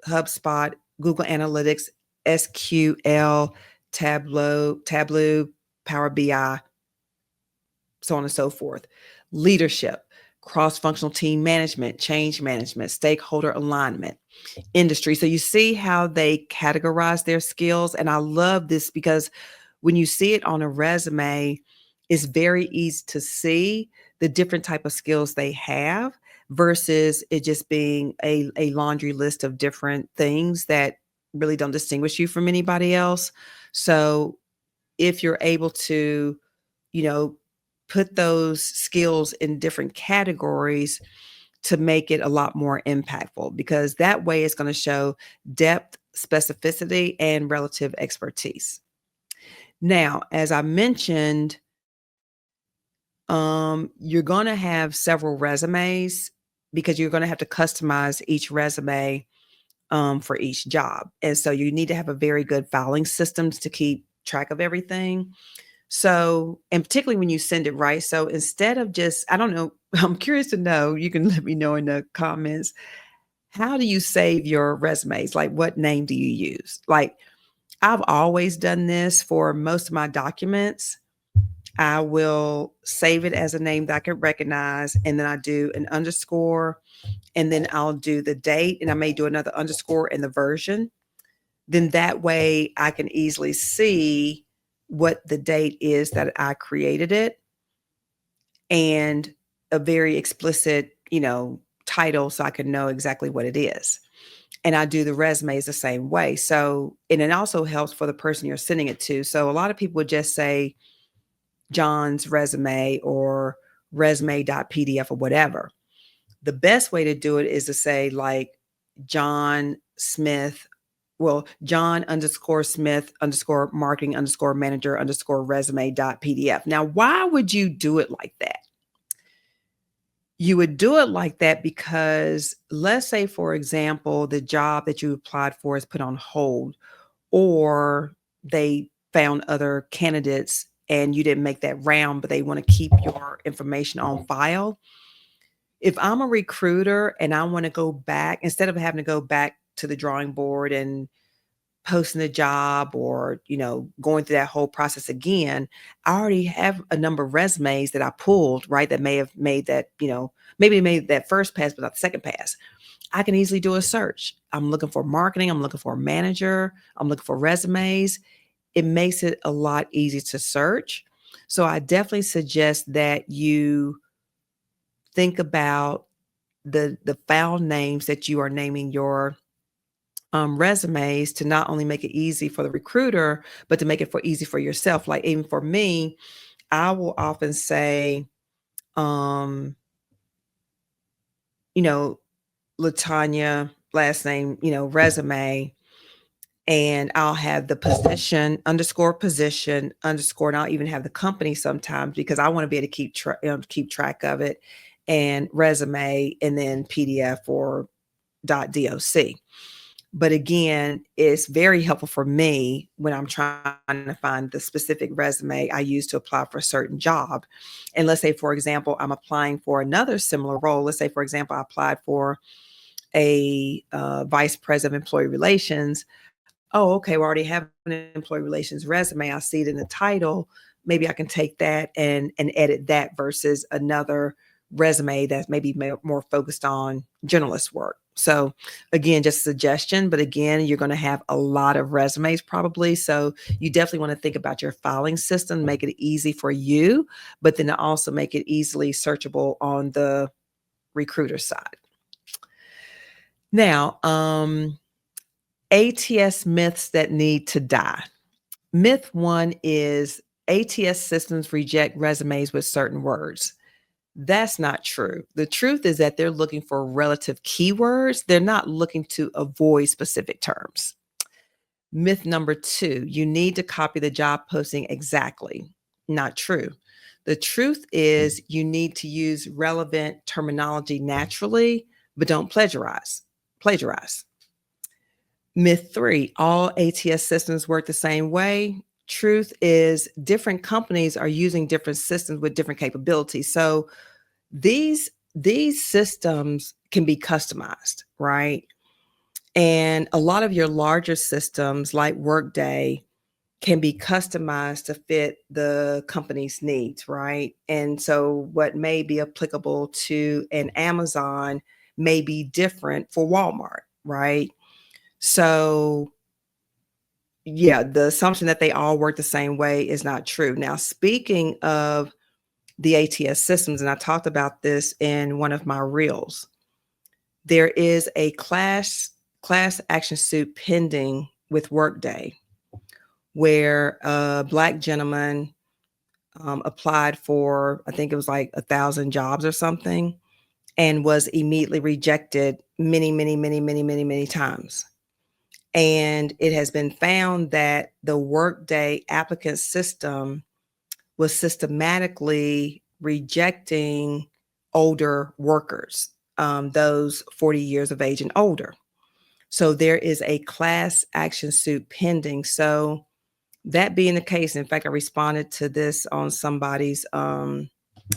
HubSpot, Google Analytics, SQL, Tableau, Power BI, so on and so forth. Leadership, cross-functional team management, change management, stakeholder alignment, industry. So you see how they categorize their skills. And I love this because when you see it on a resume, it's very easy to see the different type of skills they have versus it just being a laundry list of different things that really don't distinguish you from anybody else. So if you're able to, you know, put those skills in different categories to make it a lot more impactful, because that way it's going to show depth, specificity, and relative expertise. Now, as I mentioned, you're going to have several resumes because you're going to have to customize each resume for each job. And so you need to have a very good filing systems to keep track of everything. So, and particularly when you send it, right? So instead of just, I don't know, I'm curious to know, you can let me know in the comments, how do you save your resumes? Like, what name do you use? Like, I've always done this for most of my documents. I will save it as a name that I can recognize, and then I do an underscore, and then I'll do the date, and I may do another underscore in the version. Then that way I can easily see what the date is that I created it, and a very explicit, title, so I can know exactly what it is. And I do the resumes the same way. So, and it also helps for the person you're sending it to. So a lot of people would just say John's resume or resume.pdf or whatever. The best way to do it is to say like John Smith, John underscore Smith underscore marketing underscore manager underscore resume.pdf. Now, why would you do it like that? You would do it like that because let's say, for example, the job that you applied for is put on hold, or they found other candidates and you didn't make that round, but they want to keep your information on file. If I'm a recruiter and I want to go back, instead of having to go back to the drawing board and posting the job or, going through that whole process again, I already have a number of resumes that I pulled, right? That may have made that, maybe made that first pass, but not the second pass. I can easily do a search. I'm looking for marketing. I'm looking for a manager. I'm looking for resumes. It makes it a lot easier to search. So I definitely suggest that you think about the file names that you are naming your resumes, to not only make it easy for the recruiter, but to make it easy for yourself. Like even for me, I will often say, you know, Latanya, last name, resume, and I'll have the position underscore, and I'll even have the company sometimes because I want to be able to keep track of it, and resume, and then PDF or .doc. But again, it's very helpful for me when I'm trying to find the specific resume I use to apply for a certain job. And let's say, for example, I'm applying for another similar role. Let's say, for example, I applied for a vice president of employee relations. Oh, okay, we already have an employee relations resume. I see it in the title. Maybe I can take that and edit that versus another resume that's maybe more focused on generalist work. So again, just a suggestion, but again, you're going to have a lot of resumes probably. So you definitely want to think about your filing system, make it easy for you, but then also make it easily searchable on the recruiter side. Now, ATS myths that need to die. Myth one is ATS systems reject resumes with certain words. That's not true. The truth is that they're looking for relative keywords. They're not looking to avoid specific terms. Myth number two, you need to copy the job posting exactly. Not true. The truth is you need to use relevant terminology naturally, but don't plagiarize. Myth three, all ATS systems work the same way. Truth is different companies are using different systems with different capabilities. So these systems can be customized, right? And a lot of your larger systems like Workday can be customized to fit the company's needs, right? And so what may be applicable to an Amazon may be different for Walmart, right? So yeah, the assumption that they all work the same way is not true. Now, speaking of the ATS systems, and I talked about this in one of my reels, there is a class action suit pending with Workday where a Black gentleman applied for, I think it was like 1,000 jobs or something, and was immediately rejected many times. And it has been found that the Workday applicant system was systematically rejecting older workers, those 40 years of age and older. So there is a class action suit pending. So that being the case, in fact, I responded to this on somebody's, on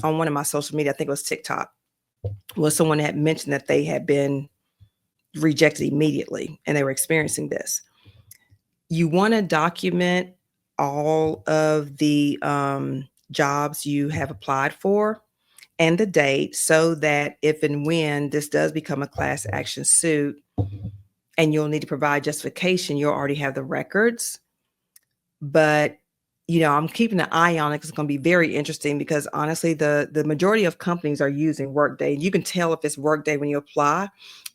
one of my social media, I think it was TikTok, was someone that mentioned that they had been rejected immediately and they were experiencing this. You want to document all of the jobs you have applied for and the date so that if and when this does become a class action suit and you'll need to provide justification, you'll already have the records. But I'm keeping an eye on it because it's going to be very interesting because honestly, the majority of companies are using Workday. You can tell if it's Workday when you apply.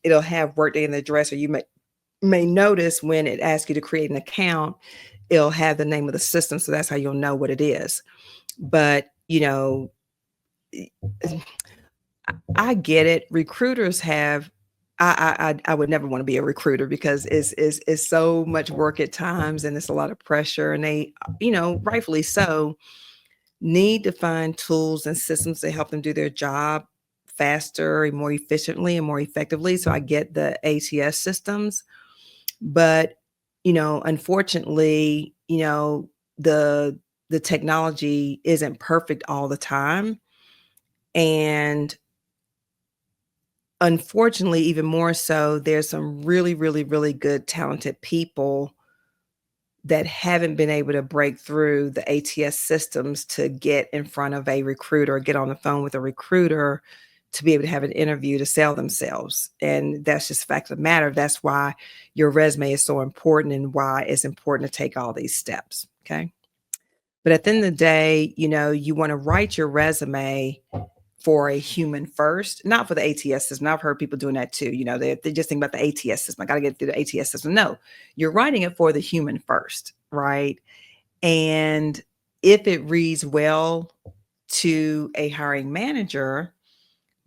It'll have Workday in the address, or you may notice when it asks you to create an account, it'll have the name of the system. So that's how you'll know what it is. But, I get it. Recruiters have, I would never want to be a recruiter because it's so much work at times and it's a lot of pressure, and they, rightfully so, need to find tools and systems to help them do their job faster and more efficiently and more effectively. So I get the ATS systems. But, unfortunately, the technology isn't perfect all the time. And unfortunately, even more so, there's some really good talented people that haven't been able to break through the ATS systems to get in front of a recruiter or get on the phone with a recruiter to be able to have an interview to sell themselves. And that's just fact of the matter. That's why your resume is so important and why it's important to take all these steps. Okay. But at the end of the day, you want to write your resume for a human first, not for the ATS system. I've heard people doing that too. They just think about the ATS system. I got to get through the ATS system. No, you're writing it for the human first, right? And if it reads well to a hiring manager,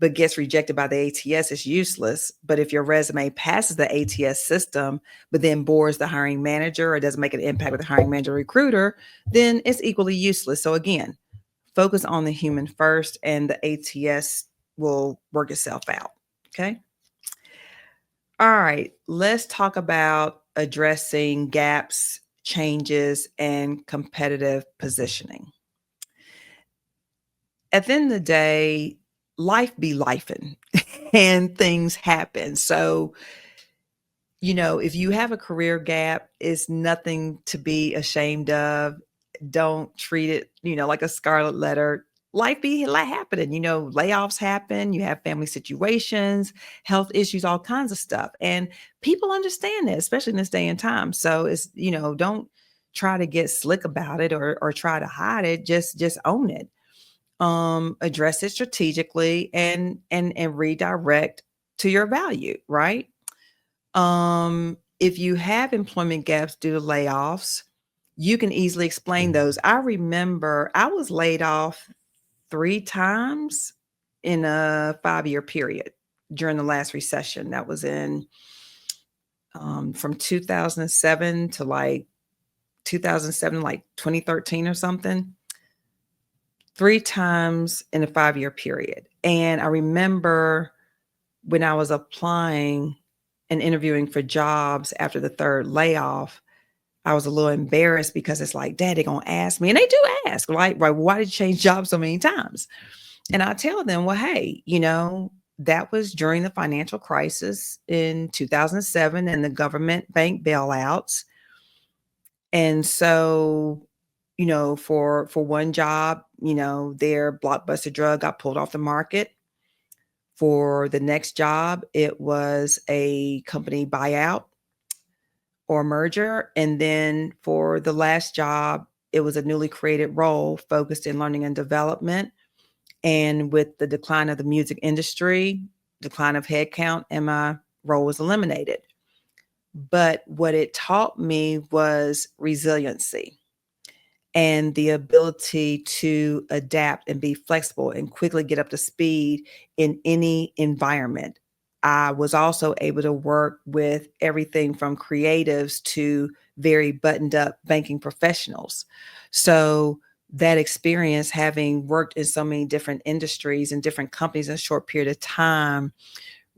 but gets rejected by the ATS, it's useless. But if your resume passes the ATS system, but then bores the hiring manager or doesn't make an impact with the hiring manager or recruiter, then it's equally useless. So again, focus on the human first and the ATS will work itself out. Okay. All right. Let's talk about addressing gaps, changes, and competitive positioning. At the end of the day, life be lifing and things happen. So, if you have a career gap, it's nothing to be ashamed of. Don't treat it, like a scarlet letter. Life be happening. Layoffs happen. You have family situations, health issues, all kinds of stuff. And people understand that, especially in this day and time. So don't try to get slick about it or try to hide it. Just own it. Address it strategically and redirect to your value, right? If you have employment gaps due to layoffs, you can easily explain those. I remember I was laid off 3 times in a 5-year period during the last recession. That was in from 2007 to like 2007, like 2013 or something. 3 times in a 5-year period. And I remember when I was applying and interviewing for jobs after the third layoff, I was a little embarrassed because it's like, Dad, they're gonna ask me, and they do ask, like, right, why did you change jobs so many times? And I tell them, well, hey, that was during the financial crisis in 2007 and the government bank bailouts. And so, for one job, their blockbuster drug got pulled off the market. For the next job, it was a company buyout or merger. And then for the last job, it was a newly created role focused in learning and development. And with the decline of the music industry, decline of headcount, and my role was eliminated. But what it taught me was resiliency and the ability to adapt and be flexible and quickly get up to speed in any environment. I was also able to work with everything from creatives to very buttoned up banking professionals. So that experience, having worked in so many different industries and different companies in a short period of time,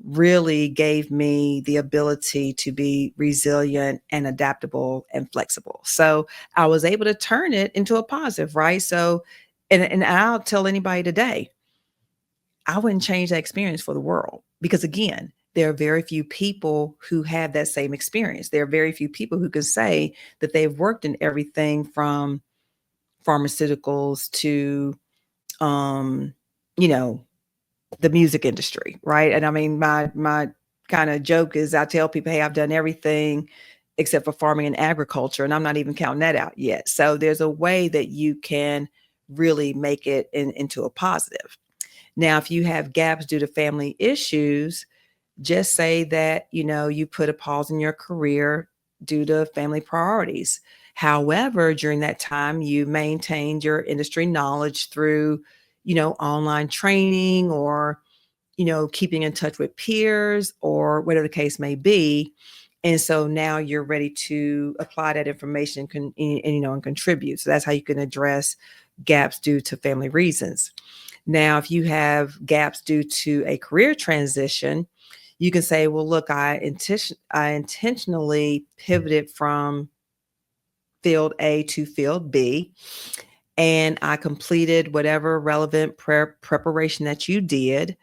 really gave me the ability to be resilient and adaptable and flexible. So I was able to turn it into a positive, right? So, and I'll tell anybody today, I wouldn't change that experience for the world because again, there are very few people who have that same experience. There are very few people who can say that they've worked in everything from pharmaceuticals to, um, you know, the music industry, right? And I mean, my kind of joke is I tell people, hey, I've done everything except for farming and agriculture, and I'm not even counting that out yet. So there's a way that you can really make it into a positive. Now, if you have gaps due to family issues, just say that, you put a pause in your career due to family priorities. However, during that time, you maintained your industry knowledge through, online training or, keeping in touch with peers or whatever the case may be. And so now you're ready to apply that information and contribute. So that's how you can address gaps due to family reasons. Now, if you have gaps due to a career transition, you can say, well, look, I intentionally pivoted from field A to field B, and I completed whatever relevant preparation that you did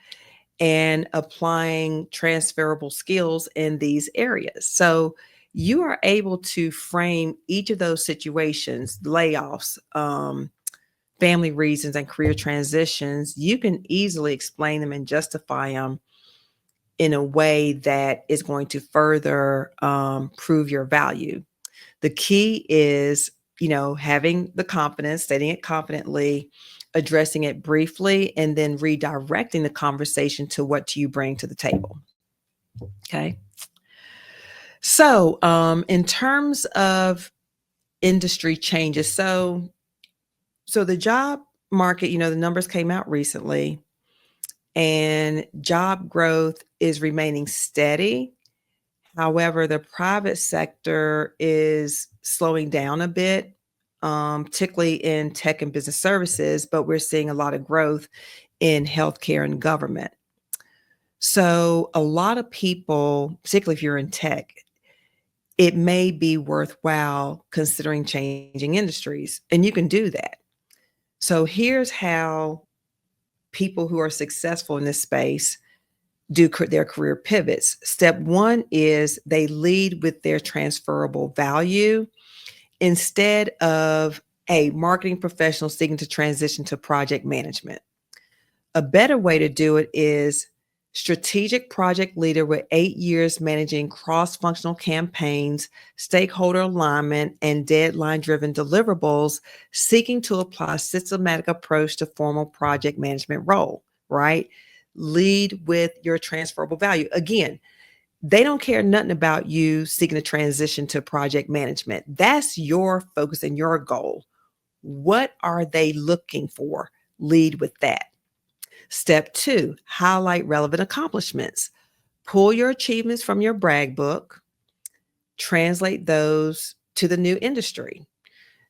and applying transferable skills in these areas. So you are able to frame each of those situations, layoffs, family reasons, and career transitions. You can easily explain them and justify them in a way that is going to further prove your value. The key is, having the confidence, stating it confidently, addressing it briefly, and then redirecting the conversation to what do you bring to the table. Okay. So, in terms of industry changes, so the job market, the numbers came out recently, and job growth is remaining steady. However, the private sector is slowing down a bit, particularly in tech and business services, but we're seeing a lot of growth in healthcare and government. So a lot of people, particularly if you're in tech, it may be worthwhile considering changing industries, and you can do that. So here's how people who are successful in this space do their career pivots. Step one is they lead with their transferable value instead of a marketing professional seeking to transition to project management. A better way to do it is strategic project leader with 8 years managing cross-functional campaigns, stakeholder alignment, and deadline-driven deliverables, seeking to apply systematic approach to formal project management role, right? Lead with your transferable value. Again, they don't care nothing about you seeking to transition to project management. That's your focus and your goal. What are they looking for? Lead with that. Step two, highlight relevant accomplishments. Pull your achievements from your brag book, translate those to the new industry.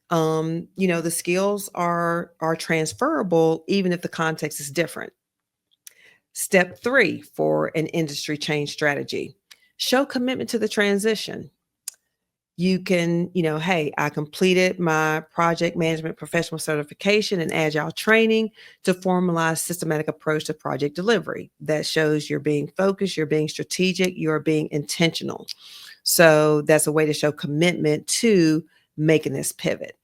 The skills are transferable even if the context is different. Step three for an industry change strategy, show commitment to the transition. You can, hey, I completed my project management professional certification and agile training to formalize systematic approach to project delivery. That shows you're being focused, you're being strategic, you're being intentional. So that's a way to show commitment to making this pivot.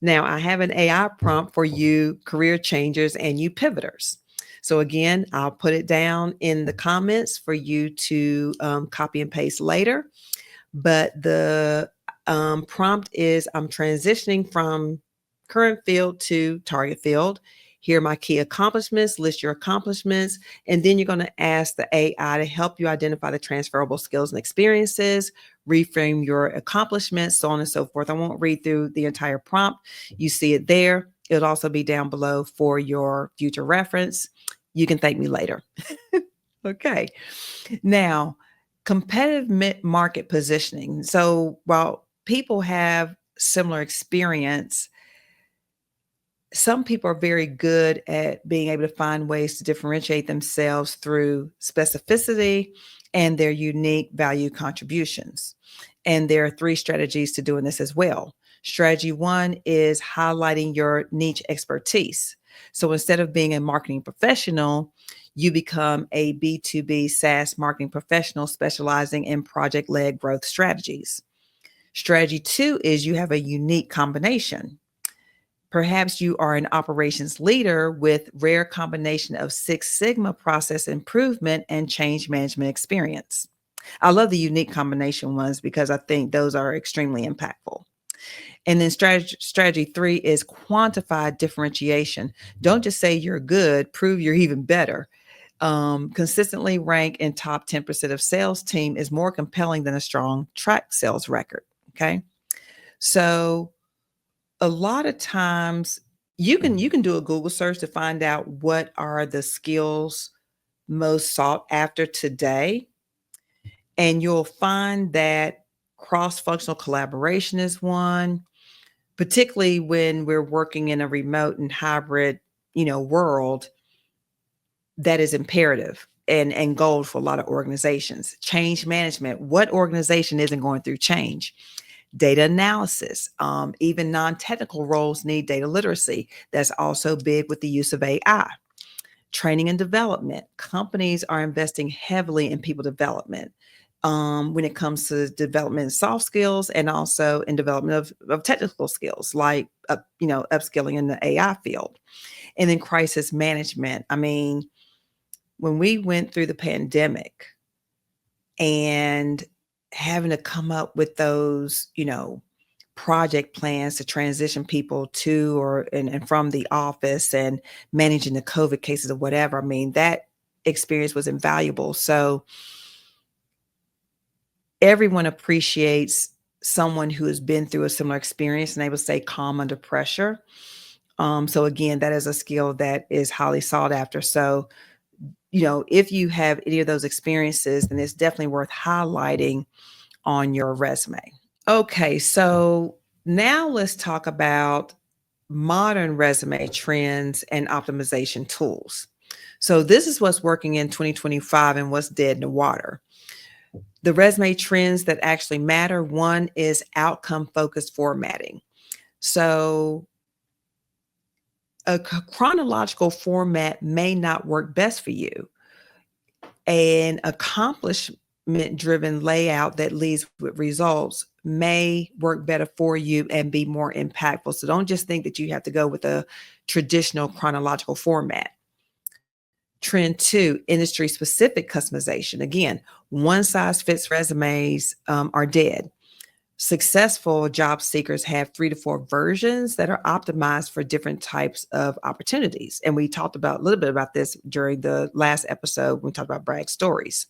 Now, I have an AI prompt for you career changers and you pivoters. So again, I'll put it down in the comments for you to copy and paste later. But the prompt is, I'm transitioning from current field to target field. Here are my key accomplishments, list your accomplishments, and then you're going to ask the AI to help you identify the transferable skills and experiences, reframe your accomplishments, so on and so forth. I won't read through the entire prompt. You see it there. It'll also be down below for your future reference. You can thank me later. Okay. Now, competitive market positioning. So while people have similar experience, some people are very good at being able to find ways to differentiate themselves through specificity and their unique value contributions. And there are 3 strategies to doing this as well. Strategy 1 is highlighting your niche expertise. So instead of being a marketing professional, you become a B2B SaaS marketing professional specializing in project-led growth strategies. Strategy 2 is you have a unique combination. Perhaps you are an operations leader with rare combination of Six Sigma process improvement and change management experience. I love the unique combination ones because I think those are extremely impactful. And then strategy 3 is quantify differentiation. Don't just say you're good, prove you're even better. Consistently rank in top 10% of sales team is more compelling than a strong track sales record. Okay. So a lot of times you can do a Google search to find out what are the skills most sought after today. And you'll find that cross-functional collaboration is one, particularly when we're working in a remote and hybrid, world. That is imperative and gold for a lot of organizations. Change management. What organization isn't going through change? Data analysis. Even non-technical roles need data literacy. That's also big with the use of AI. Training and development. Companies are investing heavily in people development when it comes to development of soft skills and also in development of technical skills like, upskilling in the AI field. And then crisis management. I mean, when we went through the pandemic and having to come up with those, project plans to transition people to and from the office and managing the COVID cases or whatever, I mean, that experience was invaluable. So everyone appreciates someone who has been through a similar experience and able to stay calm under pressure. So again, that is a skill that is highly sought after. So if you have any of those experiences, then it's definitely worth highlighting on your resume. Okay, so now let's talk about modern resume trends and optimization tools. So this is what's working in 2025 and what's dead in the water. The resume trends that actually matter. One is outcome-focused formatting. So A chronological format may not work best for you. An accomplishment driven layout that leads with results may work better for you and be more impactful. So don't just think that you have to go with a traditional chronological format. Trend two, industry specific customization. Again, one size fits resumes are dead. Successful job seekers have 3 to 4 versions that are optimized for different types of opportunities. And we talked about a little bit about this during the last episode when we talked about brag stories.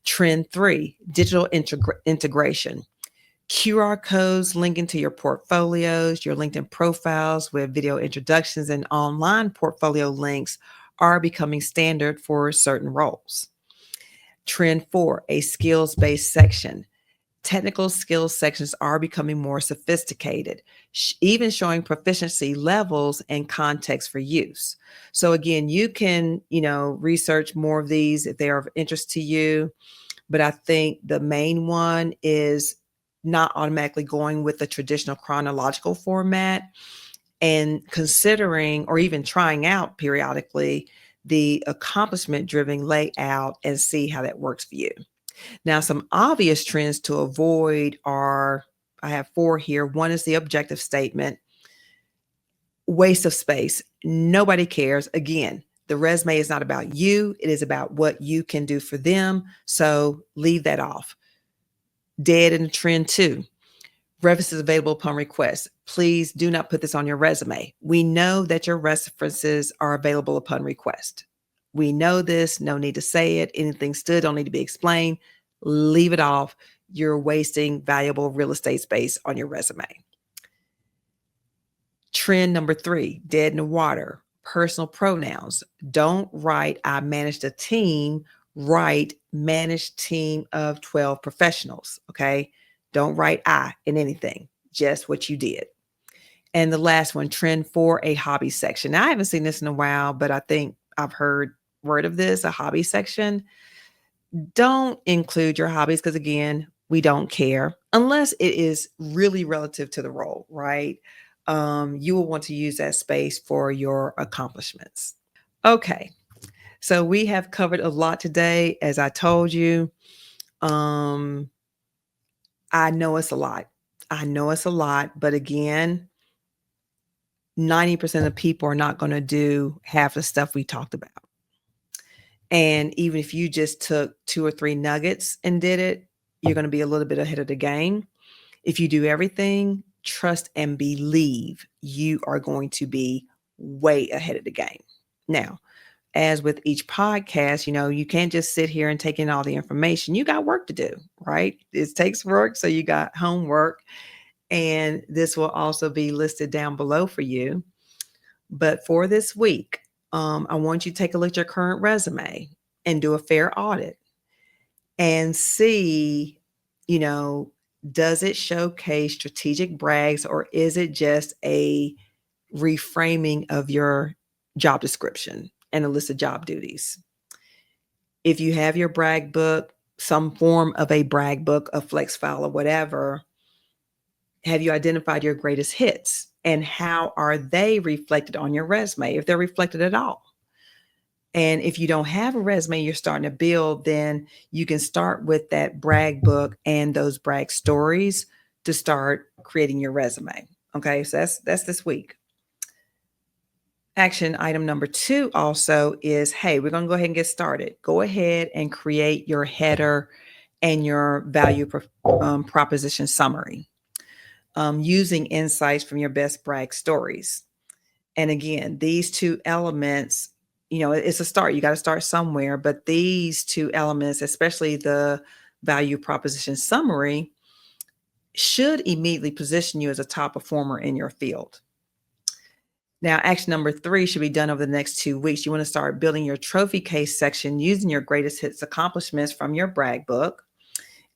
Trend three, digital integration. QR codes linking to your portfolios, your LinkedIn profiles with video introductions, and online portfolio links are becoming standard for certain roles. Trend four, a skills-based section. Technical skills sections are becoming more sophisticated, even showing proficiency levels and context for use. So again, you can, research more of these if they are of interest to you. But I think the main one is not automatically going with the traditional chronological format and considering or even trying out periodically the accomplishment driven layout and see how that works for you. Now, some obvious trends to avoid are, I have 4 here. One is the objective statement. Waste of space. Nobody cares. Again, the resume is not about you. It is about what you can do for them. So leave that off. Dead in trend 2. References available upon request. Please do not put this on your resume. We know that your references are available upon request. We know this. No need to say it. Anything stood don't need to be explained. Leave it off. You're wasting valuable real estate space on your resume. Trend number 3, dead in the water. Personal pronouns. Don't write I managed a team. Write managed team of 12 professionals. Okay. Don't write I in anything, just what you did. And the last one, trend 4, a hobby section. Now, I haven't seen this in a while, but I think I've heard word of this, a hobby section. Don't include your hobbies because, again, we don't care unless it is really relative to the role, right? You will want to use that space for your accomplishments. Okay, so we have covered a lot today. As I told you, I know it's a lot. But again, 90% of people are not going to do half the stuff we talked about. And even if you just took 2 or 3 nuggets and did it, you're going to be a little bit ahead of the game. If you do everything, trust and believe you are going to be way ahead of the game. Now, as with each podcast, you can't just sit here and take in all the information. You got work to do, right? It takes work. So you got homework. And this will also be listed down below for you. But for this week, I want you to take a look at your current resume and do a fair audit and see, does it showcase strategic brags or is it just a reframing of your job description and a list of job duties? If you have your brag book, some form of a brag book, a flex file or whatever, have you identified your greatest hits and how are they reflected on your resume, if they're reflected at all? And if you don't have a resume you're starting to build, then you can start with that brag book and those brag stories to start creating your resume. Okay, so that's this week. Action item number 2 also is, hey, we're going to go ahead and get started. Go ahead and create your header and your value proposition summary using insights from your best brag stories. And again, these 2 elements, it's a start. You got to start somewhere. But these 2 elements, especially the value proposition summary, should immediately position you as a top performer in your field. Now, action number 3 should be done over the next 2 weeks. You want to start building your trophy case section using your greatest hits accomplishments from your brag book.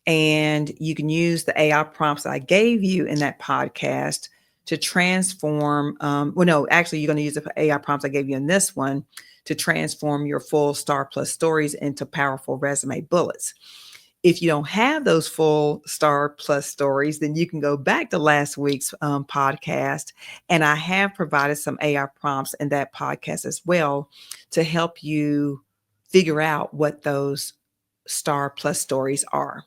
And you can use the AI prompts I gave you in that podcast to transform. You're going to use the AI prompts I gave you in this one to transform your full Star Plus stories into powerful resume bullets. If you don't have those full star plus stories, then you can go back to last week's podcast. And I have provided some AI prompts in that podcast as well to help you figure out what those star plus stories are.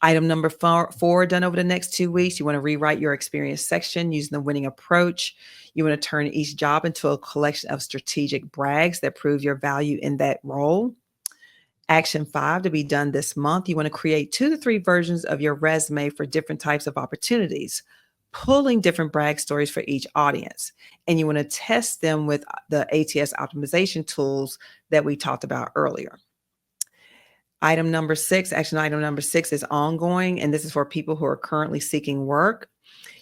Item number four, done over the next 2 weeks. You want to rewrite your experience section using the winning approach. You want to turn each job into a collection of strategic brags that prove your value in that role. Action 5 to be done this month. You want to create 2 to 3 versions of your resume for different types of opportunities, pulling different brag stories for each audience. And you want to test them with the ATS optimization tools that we talked about earlier. Item number 6, action item number 6 is ongoing, and this is for people who are currently seeking work.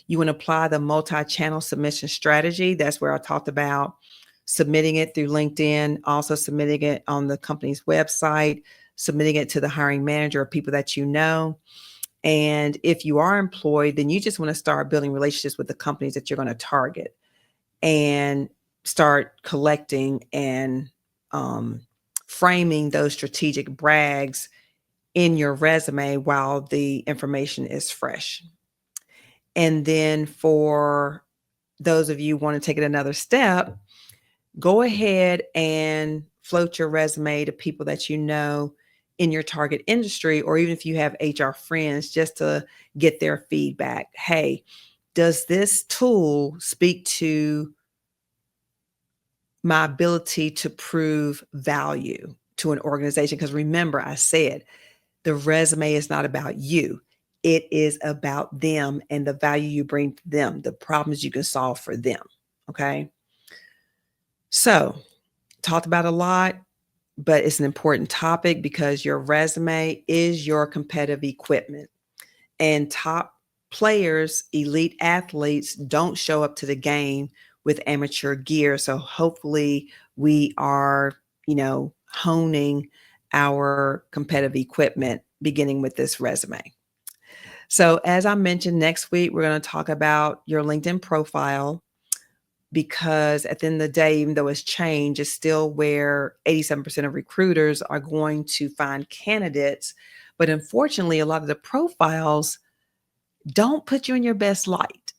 You want to apply the multi-channel submission strategy. That's where I talked about submitting it through LinkedIn, also submitting it on the company's website, submitting it to the hiring manager or people that you know. And if you are employed, then you just want to start building relationships with the companies that you're going to target and start collecting and framing those strategic brags in your resume while the information is fresh. And then for those of you who want to take it another step, go ahead and float your resume to people that you know in your target industry, or even if you have HR friends, just to get their feedback. Hey, does this tool speak to my ability to prove value to an organization? Because remember, I said the resume is not about you. It is about them and the value you bring to them, the problems you can solve for them. Okay. So, talked about a lot, but it's an important topic because your resume is your competitive equipment. And top players, elite athletes, don't show up to the game with amateur gear. So hopefully we are, honing our competitive equipment beginning with this resume. So as I mentioned, next week, we're going to talk about your LinkedIn profile, because at the end of the day, even though it's changed, it's still where 87% of recruiters are going to find candidates. But unfortunately, a lot of the profiles don't put you in your best light.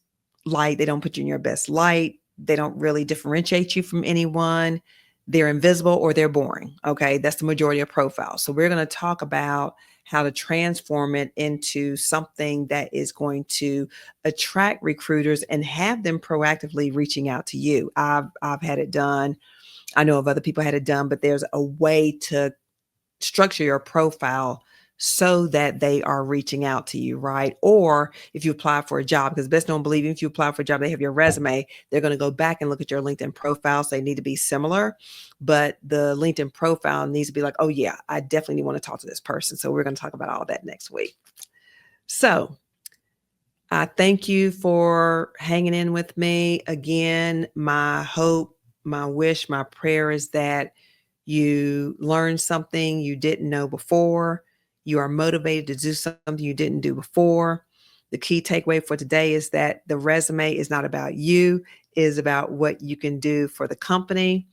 They don't put you in your best light. They don't really differentiate you from anyone. They're invisible or they're boring. Okay. That's the majority of profiles. So we're going to talk about how to transform it into something that is going to attract recruiters and have them proactively reaching out to you. I've had it done. I know of other people had it done, but there's a way to structure your profile so that they are reaching out to you, right? Or if you apply for a job, because best don't believe, if you apply for a job, they have your resume, they're going to go back and look at your LinkedIn profile. So they need to be similar, but the LinkedIn profile needs to be like, oh yeah, I definitely want to talk to this person. So we're going to talk about all that next week. So I thank you for hanging in with me. Again, my hope, my wish, my prayer is that you learned something you didn't know before. You are motivated to do something you didn't do before. The key takeaway for today is that the resume is not about you, it is about what you can do for the company.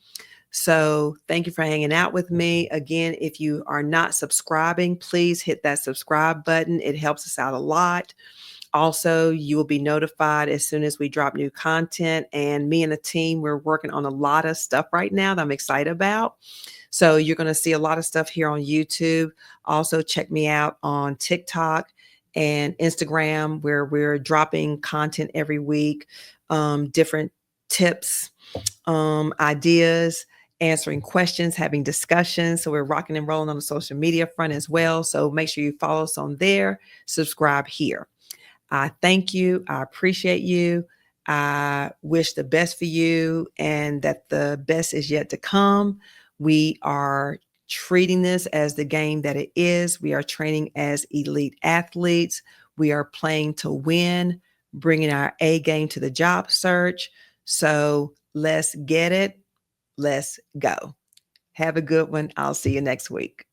So thank you for hanging out with me. Again, if you are not subscribing, please hit that subscribe button. It helps us out a lot. Also, you will be notified as soon as we drop new content. And me and the team, we're working on a lot of stuff right now that I'm excited about. So you're going to see a lot of stuff here on YouTube. Also, check me out on TikTok and Instagram, where we're dropping content every week, different tips, ideas, answering questions, having discussions. So we're rocking and rolling on the social media front as well. So make sure you follow us on there, subscribe here. I thank you. I appreciate you. I wish the best for you and that the best is yet to come. We are treating this as the game that it is. We are training as elite athletes. We are playing to win, bringing our A game to the job search. So let's get it. Let's go. Have a good one. I'll see you next week.